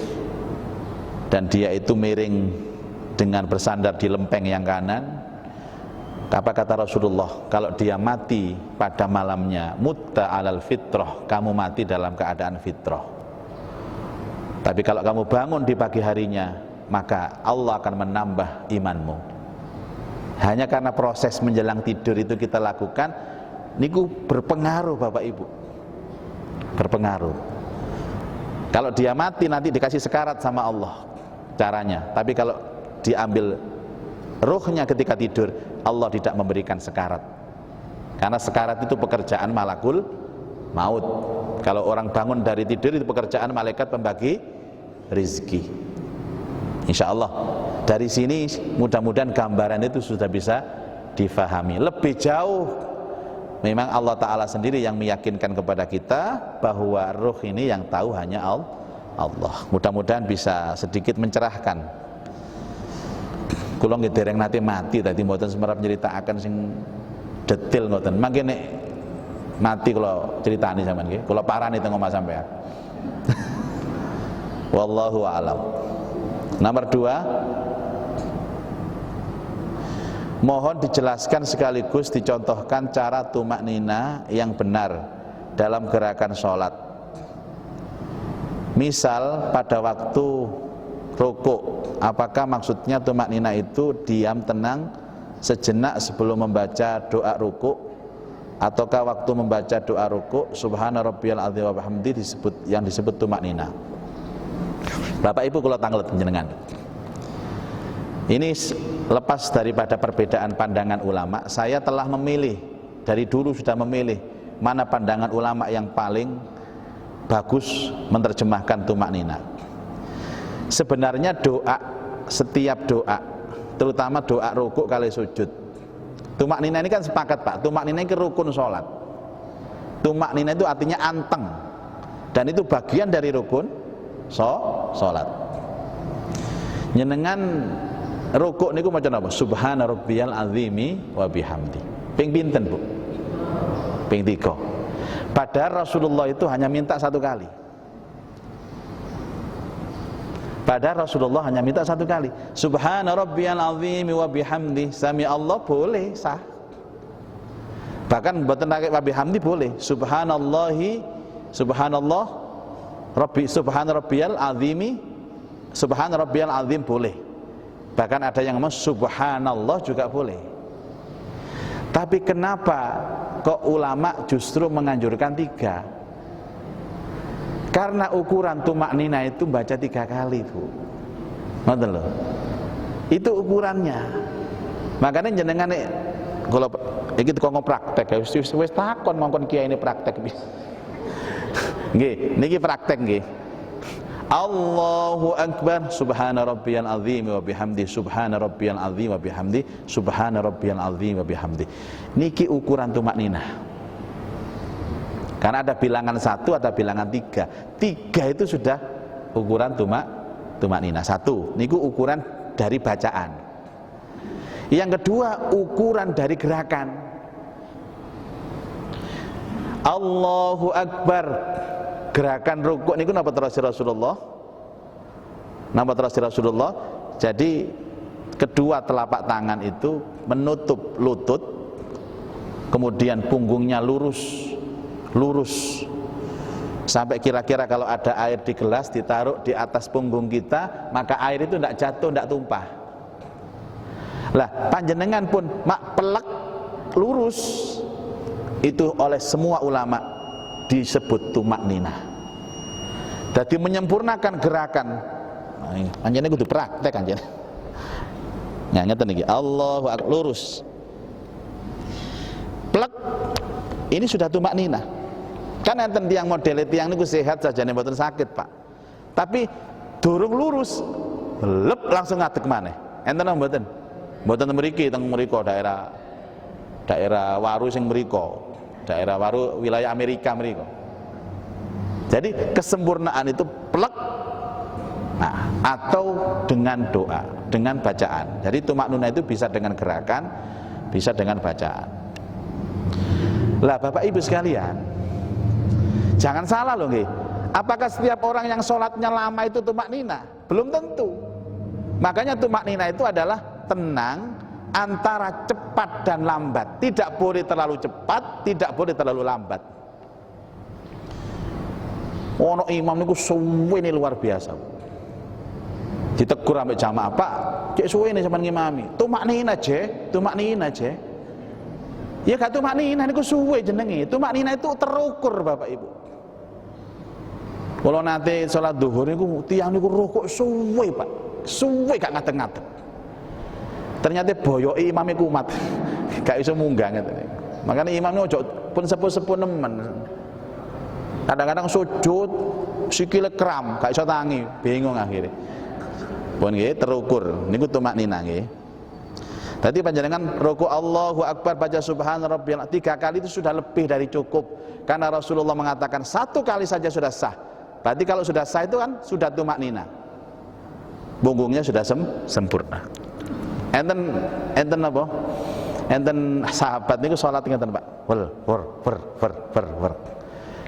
Dan dia itu miring dengan bersandar di lempeng yang kanan. Apa kata Rasulullah? Kalau dia mati pada malamnya, mutta alal fitrah, kamu mati dalam keadaan fitrah. Tapi kalau kamu bangun di pagi harinya, maka Allah akan menambah imanmu. Hanya karena proses menjelang tidur itu kita lakukan, niku berpengaruh Bapak Ibu. Berpengaruh. Kalau dia mati nanti dikasih sekarat sama Allah caranya. Tapi kalau diambil ruhnya ketika tidur, Allah tidak memberikan sekarat. Karena sekarat itu pekerjaan malakul maut. Kalau orang bangun dari tidur itu pekerjaan malaikat pembagi rizki. Insya Allah dari sini mudah-mudahan gambaran itu sudah bisa difahami. Lebih jauh memang Allah Ta'ala sendiri yang meyakinkan kepada kita bahwa ruh ini yang tahu hanya Allah. Mudah-mudahan bisa sedikit mencerahkan. Kula nggih dereng nate mati tadi mboten semerap nyritakaken sing detail ngoten. Mangke nek mati kula critani sampean nggih. Kula parani teng omah sampean. Wallahu a'lam. Nomor 2, mohon dijelaskan sekaligus dicontohkan cara tumak nina yang benar dalam gerakan sholat. Misal pada waktu rukuk, apakah maksudnya tumak nina itu diam tenang sejenak sebelum membaca doa rukuk, ataukah waktu membaca doa rukuk subhana rabbiyal azim wa bihamdi yang disebut tumak nina? Bapak Ibu kalau tanglet penjenengan, ini lepas daripada perbedaan pandangan ulama, saya telah memilih, dari dulu sudah memilih mana pandangan ulama yang paling bagus menerjemahkan tumak nina. Sebenarnya doa, setiap doa, terutama doa rukuk kali sujud, tumak nina ini kan sepakat Pak, tumak nina ini rukun sholat. Tumak nina itu artinya anteng, dan itu bagian dari rukun sholat. Nyenengan rukuk niku macam apa? Subhana rabbiyal azimi wa bihamdi. Ping pinten Bu? Ping 3. Padahal Rasulullah itu hanya minta 1 kali. Padahal Rasulullah hanya minta 1 kali. Subhana rabbiyal azimi wa bihamdi. Sami Allah boleh sah. Bahkan mboten pakai wa bihamdi boleh. Subhanallahi subhanallah Rabbi subhana rabbiyal azimi, subhana rabbiyal azim boleh. Bahkan ada yang ngomong subhanallah juga boleh. Tapi kenapa kok ulama justru menganjurkan 3? Karena ukuran tumaknina itu baca 3 kali, Bu. Ngoten lho. Itu ukurannya. Makanya jenengan kalau iki kok praktek wis takon mongkon kiai ini praktek. Nggih, niki praktek nggih. Allahu akbar subhana rabbiyal azim wa bihamdi subhana rabbiyal azim wa bihamdi subhana rabbiyal azim wa bihamdi. Niki ukuran tumakninah. Karena ada bilangan 1, ada bilangan 3. 3 itu sudah ukuran tumakninah. 1, niku ukuran dari bacaan. Yang kedua, ukuran dari gerakan. Allahu akbar. Gerakan rukuk niku napa terus Rasulullah? Napa terus Rasulullah? Jadi kedua telapak tangan itu menutup lutut, kemudian punggungnya lurus sampai kira-kira kalau ada air di gelas ditaruh di atas punggung kita, maka air itu tidak jatuh, tidak tumpah. Lah panjenengan pun mak pelek lurus, itu oleh semua ulama disebut tumakninah. Jadi menyempurnakan gerakan. Anjene kudu praktek anjene. Nah, ngeten iki. Allahu akbar lurus. Plek. Ini sudah tumakninah. Kan enten tiyang modele tiyang niku sehat sajane mboten sakit, Pak. Tapi durung lurus, lep langsung ngadeg maneh. Enten napa mboten? Mboten mriki teng mriko daerah Waru sing mriko. Daerah Waru wilayah Amerika mriko. Jadi kesempurnaan itu plek, nah, atau dengan doa, dengan bacaan. Jadi tumaknuna itu bisa dengan gerakan, bisa dengan bacaan. Lah Bapak Ibu sekalian, jangan salah loh nggih. Apakah setiap orang yang sholatnya lama itu tumaknina? Belum tentu. Makanya tumaknina itu adalah tenang antara cepat dan lambat. Tidak boleh terlalu cepat, tidak boleh terlalu lambat. Ono imam niku suwe ini luar biasa. Ditegur ambek jamaah, "Pak, cek suwe ini sampean ngimami. Tumaknina je. Ya gak tumaknina niku suwe jenenge. Tumaknina itu terukur Bapak Ibu. Kalau nanti sholat duhur niku tiyang niku rukuk suwe, Pak. Suwe gak ngadeg-ngadeg. Ternyata boyoke imame kumat. Gak iso munggah ngeten. Makanya imamnya ojo pun sepuh-sepuh nemen. Kadang-kadang sujud sikile kram, gak iso tangi, bingung akhirnya. Pun nggih terukur, niku tumakninah nggih. Tadi panjenengan rukuk Allahu akbar baca subhana rabbiyal 3 kali itu sudah lebih dari cukup. Karena Rasulullah mengatakan 1 kali saja sudah sah. Berarti kalau sudah sah itu kan sudah tumakninah. Punggungnya sudah sempurna. Enten apa? Enten sahabat niku salat ngeten, Pak. Wer.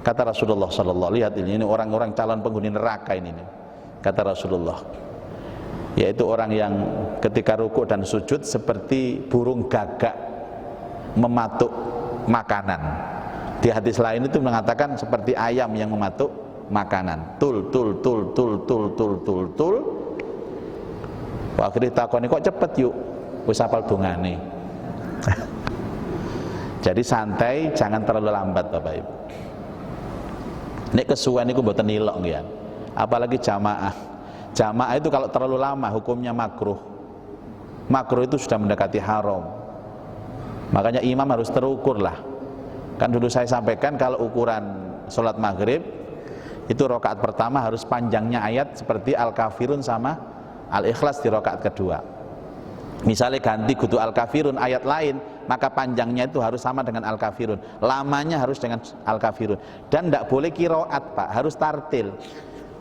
Kata Rasulullah sallallahu alaihi wasallam, ini orang-orang calon penghuni neraka ini. Kata Rasulullah, yaitu orang yang ketika rukuk dan sujud seperti burung gagak mematuk makanan. Di hadis lain itu mengatakan seperti ayam yang mematuk makanan. Tul. Akhirnya takoni kok cepet yuk, wis hafal dongane. Jadi santai, jangan terlalu lambat Bapak Ibu. Nek kesuwen niku mboten nilok nggih. Apalagi jamaah. Jamaah itu kalau terlalu lama hukumnya makruh. Makruh itu sudah mendekati haram. Makanya imam harus terukur lah. Kan dulu saya sampaikan kalau ukuran sholat maghrib itu rakaat pertama harus panjangnya ayat seperti Al-Kafirun sama Al-Ikhlas di rakaat kedua. Misalnya ganti kudu Al-Kafirun ayat lain, maka panjangnya itu harus sama dengan Al-Kafirun, lamanya harus dengan Al-Kafirun, dan tidak boleh qiraat Pak, harus tartil.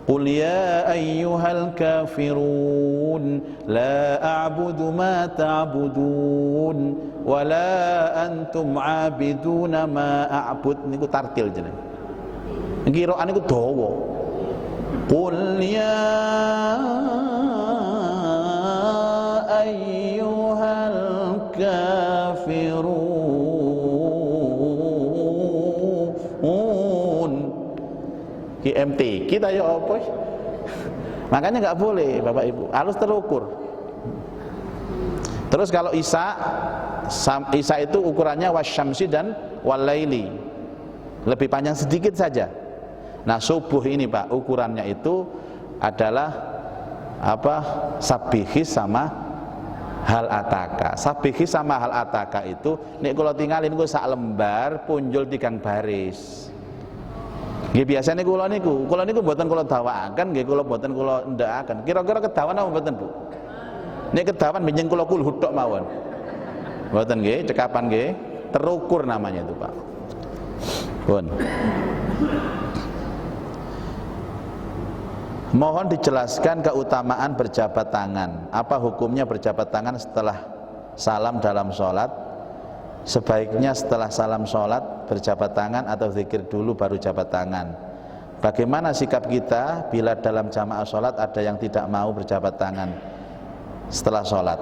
Qul ya ayyuhal kafirun la a'budu ma ta'budun wa la antum 'abiduna ma a'bud. Niku tartil jenenge. Qiraat niku dawa. Qul ya ayyuhal kafirun. KMT kita ya apa? Makanya nggak boleh Bapak Ibu, harus terukur. Terus kalau Isya itu ukurannya wasyamsi dan walaili, lebih panjang sedikit saja. Nah subuh ini Pak, ukurannya itu adalah apa? Sabihis sama hal ataka. Sabihis sama hal ataka itu nek kula tinggalin ku sak lembar punjul 3 baris. Nggih biasane kula niku mboten kula dawakaken, nggih kula mboten kula ndakaken. Kira-kira kedawan apa mboten, Bu? Nek kedawan benjing kula kulhu tok mawon. Mboten nggih, cekapan nggih, terukur namanya itu, Pak. Pun. Mohon dijelaskan keutamaan berjabat tangan. Apa hukumnya berjabat tangan setelah salam dalam sholat? Sebaiknya setelah salam sholat berjabat tangan atau zikir dulu baru jabat tangan. Bagaimana sikap kita bila dalam jamaah sholat ada yang tidak mau berjabat tangan setelah sholat?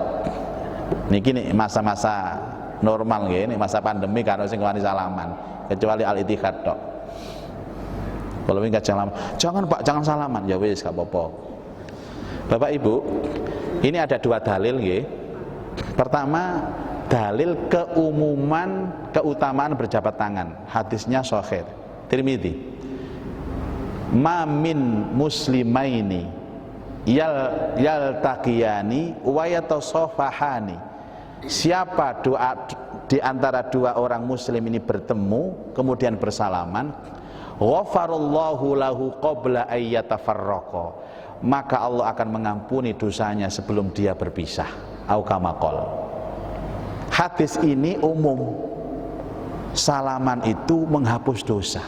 Niki nih masa-masa normal nggih, masa pandemi kan sing wani salaman, kecuali al-ittihad tok. Kalau enggak jangan Pak, jangan salaman. Ya wis gak apa-apa. Bapak Ibu, ini ada 2 dalil nggih. Pertama, dalil keutamaan berjabat tangan. Hadisnya sahih. Tirmidzi. Ma min muslimaini yaltaqiyani wa yatasafahani. Siapa di antara 2 orang muslim ini bertemu kemudian bersalaman, ghafarallahu lahu qabla ayyatafarraqa, maka Allah akan mengampuni dosanya sebelum dia berpisah. Au kama qala. Hadis ini umum. Salaman itu menghapus dosa.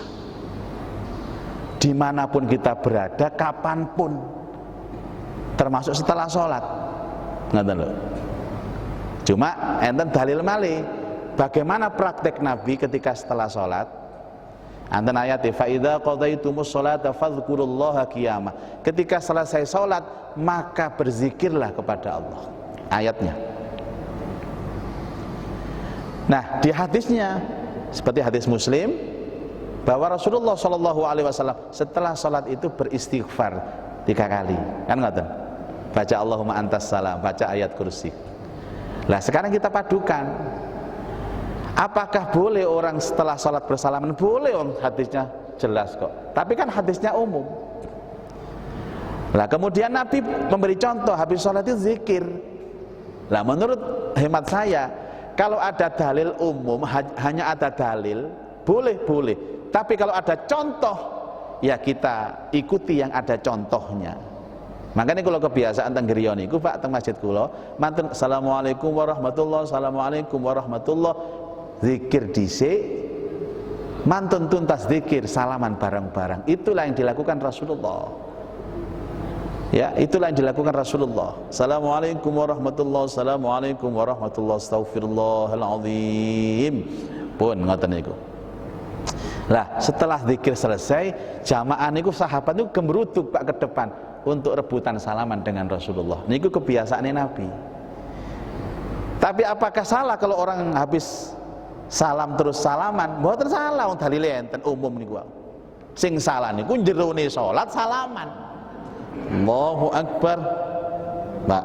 Dimanapun kita berada, kapanpun, termasuk setelah sholat. Ngoten lho. Cuma enten dalil malih. Bagaimana praktek Nabi ketika setelah sholat? Anten ayat fa idza qadaitumus sholata fadhkurullaha qiyamah. Ketika selesai sholat maka berzikirlah kepada Allah. Ayatnya. Nah, di hadisnya seperti hadis Muslim bahwa Rasulullah SAW setelah sholat itu beristighfar 3 kali. Kan ngoten? Baca Allahumma antas salam, baca ayat kursi. Nah, sekarang kita padukan. Apakah boleh orang setelah sholat bersalaman? Boleh, hadisnya jelas kok. Tapi kan hadisnya umum. Nah kemudian Nabi memberi contoh habis sholat itu zikir. Nah menurut hemat saya, kalau ada dalil umum, hanya ada dalil, boleh. Tapi kalau ada contoh, ya kita ikuti yang ada contohnya. Makanya kalau kebiasaan teng griya niku Pak teng masjid kula, mantun assalamualaikum warahmatullahi, assalamualaikum warahmatullahi, zikir dhisik, mantun tuntas zikir, salaman bareng-bareng. Itulah yang dilakukan Rasulullah. Ya, itulah yang dilakukan Rasulullah. Assalamualaikum warahmatullahi, assalamualaikum warahmatullahi, astagfirullahaladzim. Pun ngoten niku. Lah, setelah zikir selesai, jamaah niku sahabat niku gemrutuk Pak ke depan untuk rebutan salaman dengan Rasulullah. Niku kebiasaannya Nabi. Tapi apakah salah kalau orang habis salam terus salaman? Mboten salah, wong dalile enten umum niku. Sing salah niku jerone salat salaman. Allahu Akbar. Pak.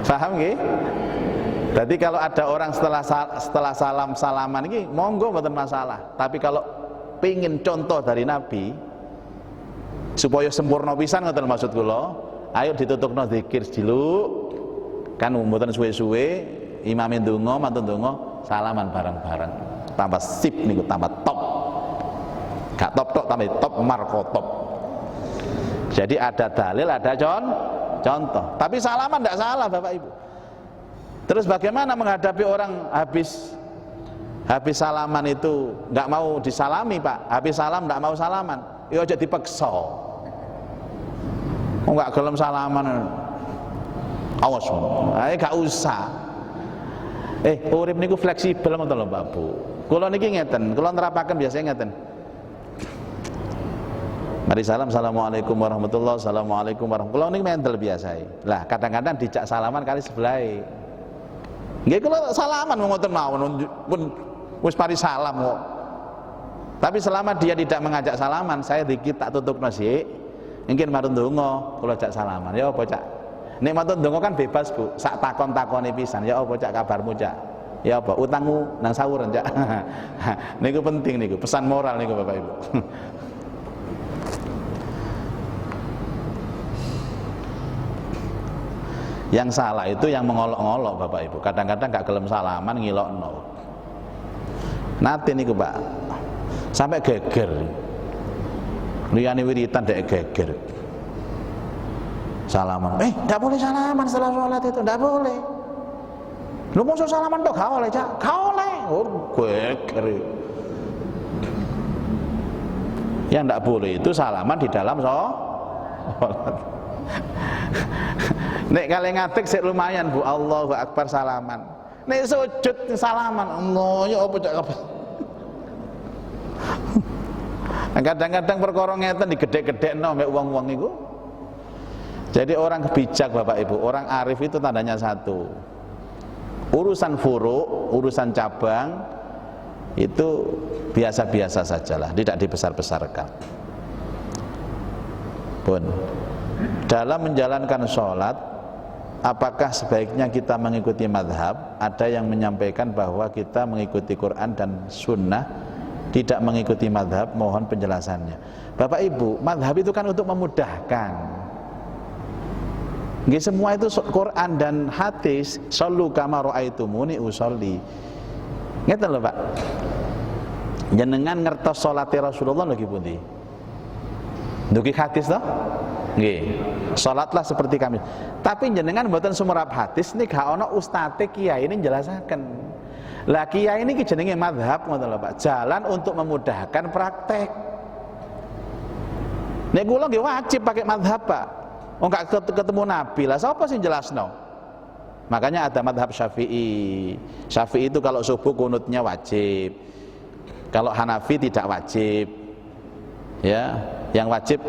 Paham nggih? Jadi kalau ada orang setelah salaman ini monggo mboten masalah. Tapi kalau pengin contoh dari Nabi supaya sempurna pisan ngoten maksud kula, ayo ditutupno zikir dulu. Kan mboten suwe-suwe imame ndonga, mantun ndonga, salaman bareng-bareng. Tambah sip niku, tambah top. Gak top tok, tambah top markotop. Jadi ada dalil, ada contoh. Tapi salaman tidak salah Bapak Ibu. Terus bagaimana menghadapi orang habis salaman itu nggak mau disalami Pak? Habis salam nggak mau salaman, ya aja dipaksa. Nggak gelem salaman, awas, gak usah. Urip niku fleksibel ngoten lho Pak Bu. Kula niki ngeten, kula nerapaken biasanya ngeten. Mari salam, assalamualaikum warahmatullahi, assalamualaikum warahmatullahi. Kula niki mental biasa. Lah kadang-kadang dijak salaman kali sebelah. Nggih kula salaman ngoten mawon pun wis mari salam kok. Tapi selama dia tidak mengajak salaman, saya dikit tak tutupno sik. Mungkin marun donga kula jak salaman. Ya apa Cak? Nek matur ndonga kan bebas, Bu. Sak takon-takone pisan. Ya apa cak kabarmu, Cak? Ya apa utangmu nang sawuran, Cak? Niku penting niku, pesan moral niku Bapak Ibu. Yang salah itu yang mengolok-ngolok Bapak Ibu. Kadang-kadang gak gelem salaman ngilokno. Nate niku Pak. Sampai geger. Liyane wiritan dek geger. Salaman. Enggak boleh salaman setelah sholat itu, enggak boleh. Lu mau salaman tok gak oleh, Cak? Gak oleh. Oh, geger. Yang enggak boleh itu salaman di dalam sholat. Nek kalian ngatik sik lumayan Bu, Allahu Akbar salaman. Nek sujud salaman, Allah ya apa Cak? Kadang-kadang perkara ngeten digedhek-gedhekno mek wong-wong niku. Jadi orang bijak Bapak Ibu, orang arif itu tandanya satu. Urusan furu', urusan cabang itu biasa-biasa sajalah, tidak dibesar-besarkan. Pun dalam menjalankan sholat, apakah sebaiknya kita mengikuti madhab? Ada yang menyampaikan bahwa kita mengikuti Quran dan Sunnah, tidak mengikuti madhab. Mohon penjelasannya. Bapak Ibu, madhab itu kan untuk memudahkan. Nggih, semua itu Quran dan hadis. Shollu kama ra'aitumuni usolli. Ngeten lho Pak. Jenengan ngertos salate Rasulullah lagi pundi? Ndugi hadis toh? Nggih. Salatlah seperti kami. Tapi jenengan mboten sumerap hadis nih gak ana ustate kiai ini jelasaken. Lah kiai ini jenenge mazhab ngoten lho Pak. Jalan untuk memudahkan praktek. Nek kula nggih wajib pakai mazhab Pak. Oh enggak ketemu Nabi lah, siapa sih jelasno? Makanya ada madhab Syafi'i. Syafi'i itu kalau subuh kunutnya wajib. Kalau Hanafi tidak wajib. Ya, yang wajib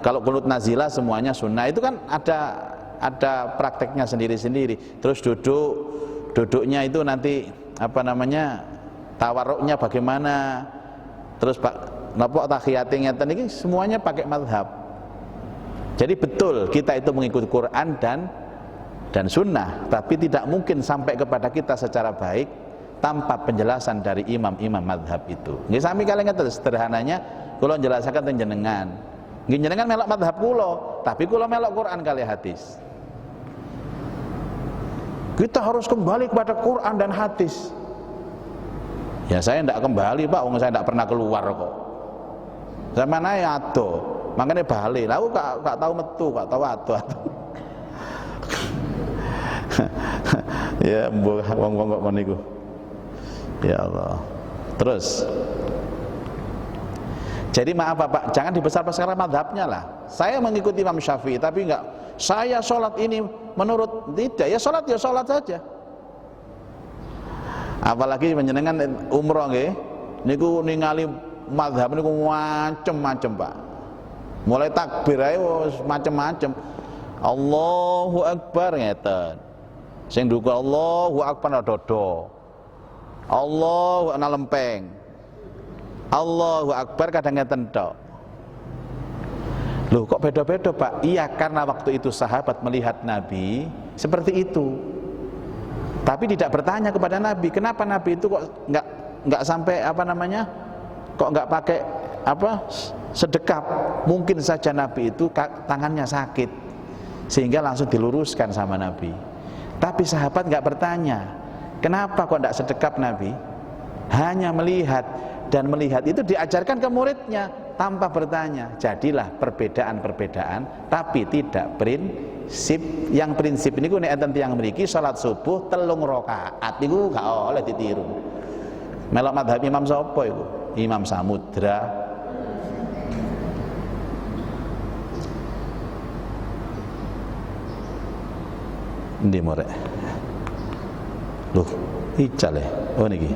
kalau kunut nazilah semuanya sunnah. Itu kan ada prakteknya sendiri-sendiri. Terus duduknya itu nanti apa namanya? Tawarruknya bagaimana? Terus Pak napa tahiyate ngeten iki semuanya pakai madhab. Jadi betul kita itu mengikuti Quran dan Sunnah, tapi tidak mungkin sampai kepada kita secara baik tanpa penjelasan dari imam-imam madhab itu. Nggih sami kalian ngeten sederhananya, kula njelasaken teng jenengan. Nggih jenengan melok madhab kula, tapi kula melok Quran kali hadis. Kita harus kembali kepada Quran dan hadis. Ya saya tidak kembali Pak, wong saya tidak pernah keluar kok. Zaman saya ado. Makanya balik, lalu gak tahu metu, gak tahu atuh. Ya, wong-wong kok meniku. Ya Allah. Terus. Jadi maaf Bapak, jangan dibesar-besarkan madhabnya lah. Saya mengikuti Imam Syafi'i, tapi enggak. Saya sholat ini menurut tidak. Ya sholat saja. Apalagi menjenengan umroh nggih. Niku ningali madhab niku macem-macem Pak. Mulai takbir ae macam-macam. Allahu Akbar ngeten. Sing duka Allahu Akbar dodo. Allahu ana lempeng. Allahu Akbar kadang ngeten tok. Loh kok beda-beda Pak? Iya karena waktu itu sahabat melihat Nabi seperti itu. Tapi tidak bertanya kepada Nabi, kenapa Nabi itu kok enggak sampai apa namanya? Kok enggak pakai apa? Sedekap. Mungkin saja Nabi itu tangannya sakit sehingga langsung diluruskan sama Nabi. Tapi sahabat nggak bertanya kenapa kok tidak sedekap Nabi, hanya melihat, dan melihat itu diajarkan ke muridnya tanpa bertanya. Jadilah perbedaan-perbedaan tapi tidak prinsip. Yang prinsip ini nek enten tiyang mriki salat subuh 3 rakaat niku gak oleh ditiru. Melok madhab Imam sapa iku? Imam Samudra. Ndi morek. Loh, ical ya. Oh niki.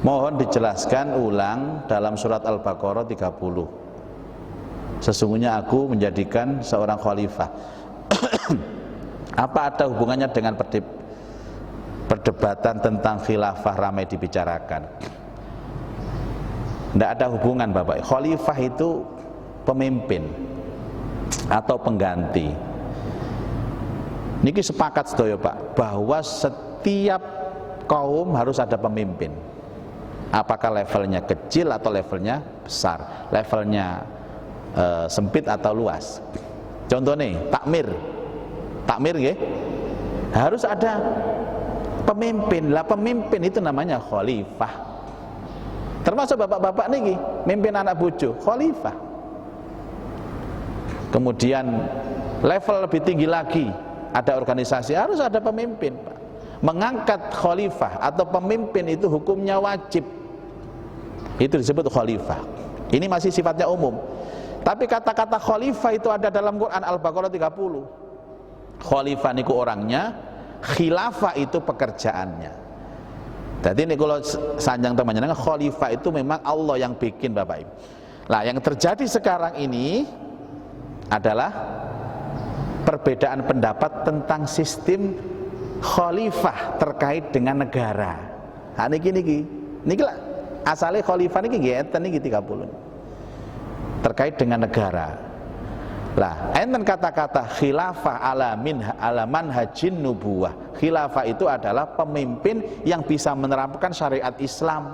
Mohon dijelaskan ulang dalam surat Al-Baqarah 30. Sesungguhnya aku menjadikan seorang khalifah. Apa ada hubungannya dengan perdebatan tentang khilafah ramai dibicarakan? Tidak ada hubungan Bapak. Khalifah itu pemimpin atau pengganti. Niki sepakat sedaya Pak, bahwa setiap kaum harus ada pemimpin. Apakah levelnya kecil atau levelnya besar, levelnya sempit atau luas. Contoh nih, takmir nggih, harus ada pemimpin. Lah pemimpin itu namanya khalifah. Termasuk bapak-bapak niki, mimpin anak bojo, khalifah. Kemudian level lebih tinggi lagi, ada organisasi, harus ada pemimpin, Pak. Mengangkat khalifah atau pemimpin itu hukumnya wajib. Itu disebut khalifah. Ini masih sifatnya umum. Tapi kata-kata khalifah itu ada dalam Quran Al-Baqarah 30. Khalifah niku orangnya, khilafah itu pekerjaannya. Jadi ini kalau sanjang temannya, khalifah itu memang Allah yang bikin, Bapak Ibu. Nah, yang terjadi sekarang ini adalah perbedaan pendapat tentang sistem khalifah terkait dengan negara. Nah, niki lah asale khalifah niki nggih enten niki 30. Terkait dengan negara. Lah, enten kata-kata khilafah ala manhajin nubuwah. Khilafah itu adalah pemimpin yang bisa menerapkan syariat Islam.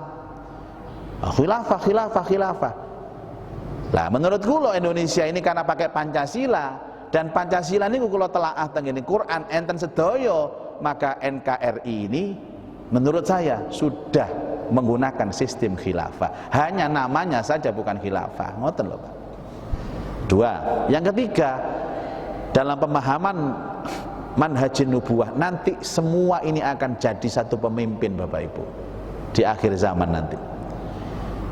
Khilafah. Lah, menurut kula Indonesia ini karena pakai Pancasila, dan Pancasila ini kula telaah teng Quran enten sedaya, maka NKRI ini menurut saya sudah menggunakan sistem khilafah. Hanya namanya saja bukan khilafah. Ngoten lho, Pak. Dua. Yang ketiga, dalam pemahaman manhajin nubuwah, nanti semua ini akan jadi satu pemimpin, Bapak Ibu. Di akhir zaman nanti.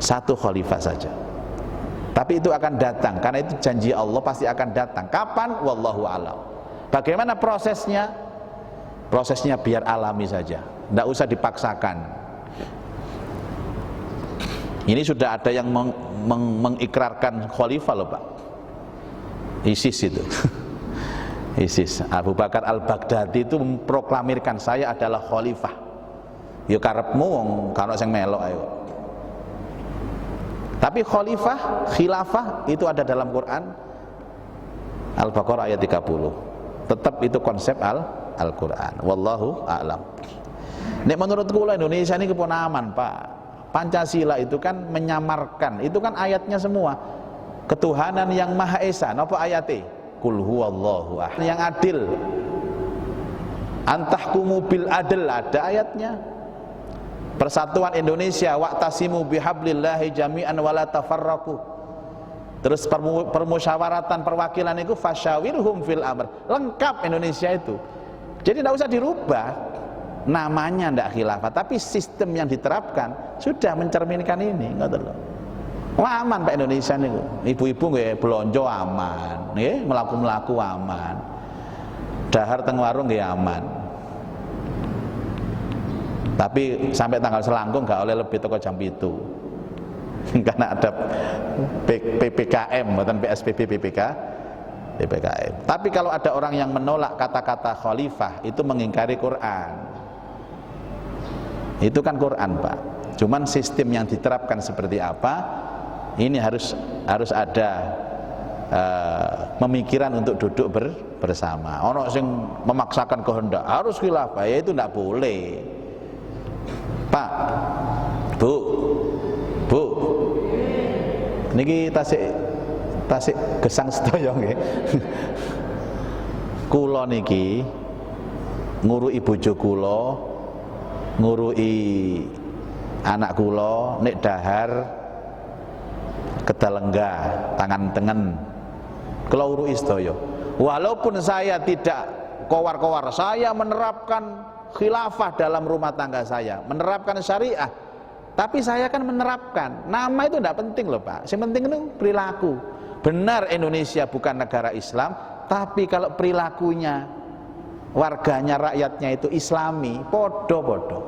Satu khalifah saja. Tapi itu akan datang, karena itu janji Allah pasti akan datang. Kapan? Wallahu a'lam. Bagaimana prosesnya? Prosesnya biar alami saja, tidak usah dipaksakan. Ini sudah ada yang mengikrarkan khalifah loh, Pak. ISIS itu. ISIS, Abu Bakar al-Baghdadi itu memproklamirkan saya adalah khalifah. Ya karepmu wong kana sing melok ayo. Tapi khalifah, khilafah itu ada dalam Quran Al-Baqarah ayat 30. Tetap itu konsep Al-Quran. Wallahu a'lam. Nek menurut kula Indonesia ini kepon aman, Pak. Pancasila itu kan menyamarkan, itu kan ayatnya semua ketuhanan yang Maha Esa. Napa ayate? Qul huwallahu ahad. Yang adil. Antahkumu bil adl, ada ayatnya. Persatuan Indonesia, wa'tasimu bihablillahi jami'an wala tafarraqu. Terus permusyawaratan perwakilan itu fasyawirhum fil amr. Lengkap Indonesia itu. Jadi tidak usah dirubah. Namanya tidak khilafah, tapi sistem yang diterapkan sudah mencerminkan ini. Ngoten lho. Wah, aman Pak Indonesia niku. Ibu-ibu nggih belanja aman, nggih, mlaku-mlaku aman. Dahar teng warung nggih aman. Tapi sampai tanggal selangkung gak oleh lebih toko jam 7. Karena ada PPKM, bukan PSBB, PPKM. Tapi kalau ada orang yang menolak kata-kata khalifah, itu mengingkari Quran. Itu kan Quran, Pak. Cuman sistem yang diterapkan seperti apa, ini harus ada pemikiran untuk duduk bersama. Orang yang memaksakan kehendak harus khilafah, ya itu tidak boleh. Pak, Bu, niki tasik gesang sedaya nggih. Kula niki ngurui bojo kula, ngurui anak kula nek dahar kedalenggah tangan tengen. Kula urui sedaya. Walaupun saya tidak kowar-kowar, saya menerapkan khilafah dalam rumah tangga saya, menerapkan syariah. Tapi saya kan menerapkan. Nama itu tidak penting loh, Pak. Yang penting itu perilaku. Benar Indonesia bukan negara Islam, tapi kalau perilakunya warganya, rakyatnya itu Islami, podo-podo.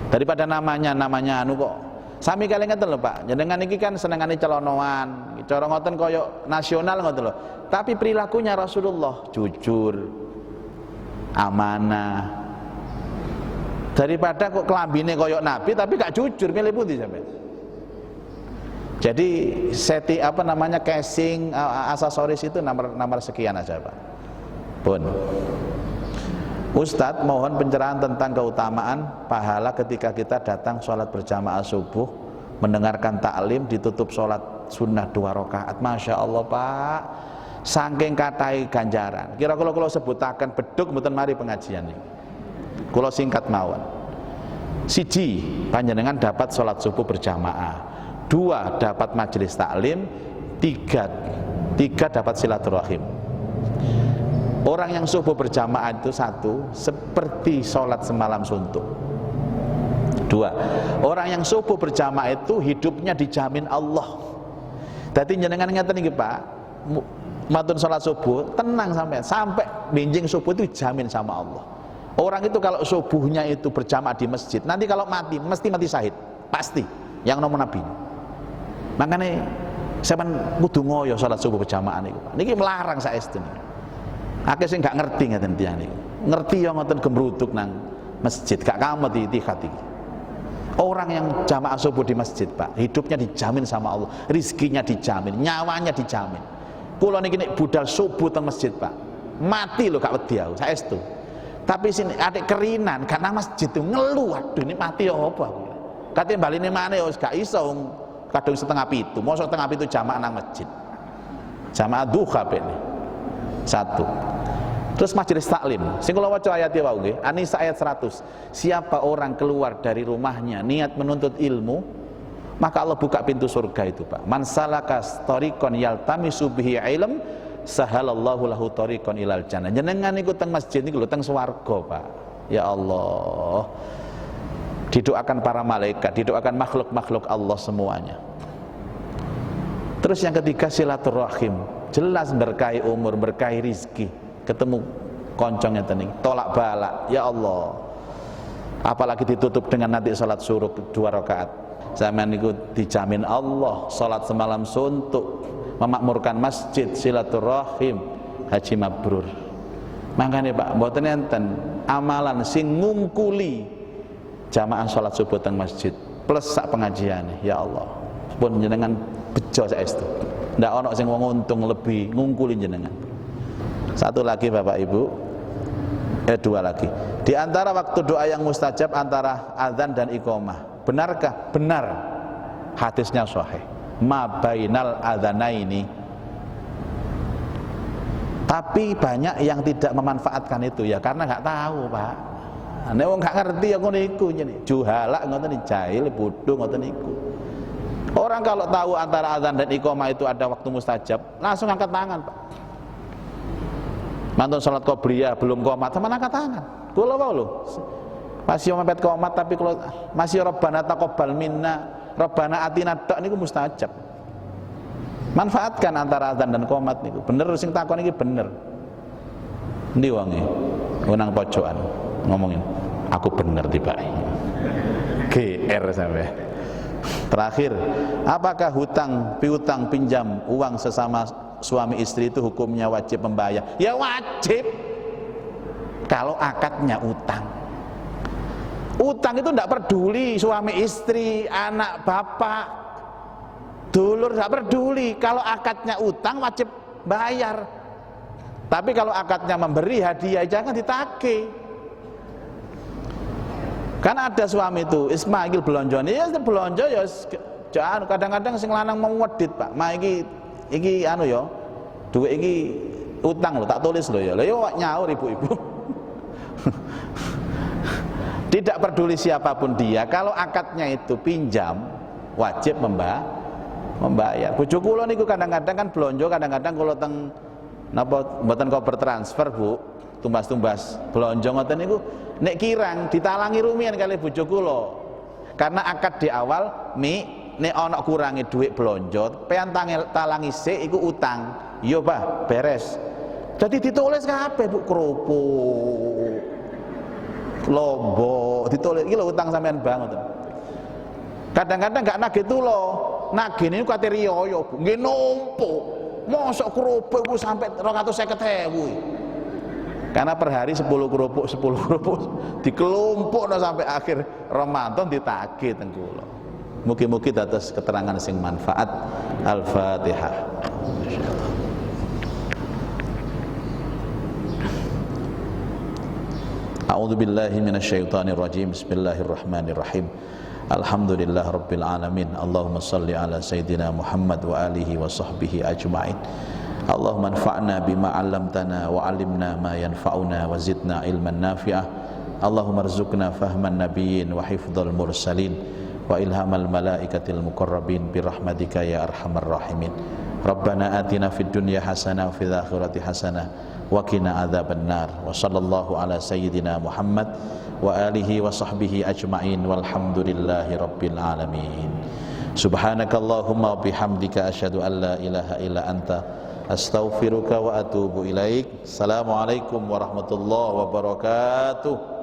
Daripada namanya anu kok. Sami kali ngeten lho, Pak. Jenengan iki kan senengane celonoan, cara ngoten koyo nasional ngoten lho. Tapi perilakunya Rasulullah jujur, amanah. Daripada kok kelambine koyok Nabi tapi gak jujur, milih pundi sampean. Jadi casing aksesoris itu nomor sekian aja, Pak. Pun Ustadz, mohon pencerahan tentang keutamaan pahala ketika kita datang sholat berjamaah subuh, mendengarkan taklim, ditutup sholat sunnah 2 rakaat. Masya Allah Pak, saking katai ganjaran. Kira-kira kalau sebutakan beduk mboten mari pengajian ini. Kalau singkat mawon. Siji, panjenengan dapat sholat subuh berjamaah. 2, dapat majelis taklim. 3 dapat silaturahim. Orang yang subuh berjamaah itu 1, seperti sholat semalam suntuk. 2, orang yang subuh berjamaah itu hidupnya dijamin Allah. Jadi jenengan ngeten iki Pak, matun sholat subuh tenang sampai binjing subuh itu dijamin sama Allah. Orang itu kalau subuhnya itu berjamaah di masjid, nanti kalau mati mesti mati syahid, pasti. Yang nomor Nabi. Makanya sampean kudu ngoyo sholat subuh berjamaah niku. Niki melarang saestu niki. Akeh sing gak ngerti ngeten tiyang niku. Ngerti yo ngoten gemruduk nang masjid, gak kamet itikad iki. Orang yang jamaah subuh di masjid, Pak, hidupnya dijamin sama Allah, rizkinya dijamin, nyawanya dijamin. Kula niki nek budal subuh teng masjid, Pak, mati lho gak wedi aku, saestu. Tapi sini adik kerinan karena masjid itu ngeluh, aduh ini mati ya apa aku. Katanya baline maneh wis gak iso kadung 6:30. Mosok 6:30 jamaah nang masjid. Jamaah duha ini. 1. Terus majelis taklim. Sing kula waca ayat ya wae nggih. An-Nisa ayat 100. Siapa orang keluar dari rumahnya niat menuntut ilmu, maka Allah buka pintu surga itu, Pak. Man salaka tariqan yaltamisu bihi ilm, sahalallahu lahu tariqan ilal jannah. Jenengan niku teng masjid niku lho teng swarga, Pak. Ya Allah. Didoakan para malaikat, didoakan makhluk-makhluk Allah semuanya. Terus yang ketiga silaturahim. Jelas berkahi umur, berkahi rizki. Ketemu koncongnya tening, tolak balak, ya Allah. Apalagi ditutup dengan nanti salat suruh 2 rakaat. Zaman itu dijamin Allah, salat semalam suntuk, memakmurkan masjid, silaturahim, haji mabrur. Makanya Pak, mboten enten amalan sing ngungkuli jamaah salat subuh teng masjid plus sak pengajiane, ya Allah. Pun jenengan bejo saestu. Ndak ono sing wong untung lebih ngungkuli jenengan. 1 lagi Bapak Ibu, 2 lagi. Di antara waktu doa yang mustajab antara azan dan iqamah. Benarkah? Benar. Hadisnya sahih. Ma bainal adzanaini. Tapi banyak yang tidak memanfaatkan itu ya karena nggak tahu, Pak. Nek wong gak ngerti ya ngono iku jenenge. Juhalak ngoten jahil, bodoh ngoten iku. Orang kalau tahu antara azan dan iqamah itu ada waktu mustajab, langsung angkat tangan, Pak. Mantun salat qobliyah belum qomat, sama angkat tangan. Kula wae lho. Masih mepet qomat tapi kalau masih Rabbana taqabbal minna, Rabbana atina tok niku mustajab. Manfaatkan antara azan dan qomat niku. Bener sing takon iki bener. Endi wonge? Nang pojokan ngomongin. Aku bener tiba. GR sampai. Terakhir, apakah piutang pinjam uang sesama suami istri itu hukumnya wajib membayar? Ya wajib. Kalau akadnya utang. Utang itu tidak peduli suami istri, anak bapak, dulur, tidak peduli. Kalau akadnya utang wajib bayar. Tapi kalau akadnya memberi hadiah jangan ditagih. Kan ada suami itu Ismail belonjo ya belonjo ya jangan kadang-kadang sing lanang mau wedit Pak. Ma iki anu ya. Duit iki utang lho tak tulis lho ya. Lah yo nyaur ibu-ibu. Tidak peduli siapapun dia, kalau akadnya itu pinjam wajib membayar. Bojo kula niku kadang-kadang kan belonjo, kadang-kadang kula teng napa mboten kok bertransfer, Bu. Tumbas-tumbas belonjo ngoten niku nek kirang ditalangi rumiyin kali bojo kula. Karena akad di awal nek ana kurangi duit belonjo, pean talangi sik iku utang. Iya, Pak, beres. Jadi ditulis kabeh, Bu, kerupuk. Lombok ditulis iki lho utang sampean banget. Kadang-kadang gak nagih tulo. Nagih niku kate riyo, Bu. Nggih numpuk. Mosok kerupuk ku sampai 250.000. Karena per hari 10 kerupuk dikelompokno sampai akhir Ramadan ditagih teng kula. Mugi-mugi dados keterangan sing manfaat. Al-Fatihah. A'udzu billahi minasyaitonir rajim. Bismillahirrahmanirrahim. Alhamdulillah rabbil alamin. Allahumma shalli ala sayidina Muhammad wa alihi wa sahbihi ajma'in. Allahumma anfa'na bima 'allamtana wa 'allimna ma yanfa'una wa zidna ilman nafi'ah. Allahumma arzuqna fahman nabiyyin wa hifdzal mursalin wa ilhamal malaikatil muqarrabin bi rahmatika ya arhamar rahimin. Rabbana atina fid dunya hasanah wa fil akhirati hasanah wa qina adzabannar. Wa sallallahu ala sayyidina Muhammad wa alihi wa sahbihi ajma'in walhamdulillahi rabbil alamin. Subhanakallahumma wa bihamdika asyhadu an la ilaha illa anta astaghfiruka wa atubu ilaik. Assalamualaikum warahmatullahi wabarakatuh.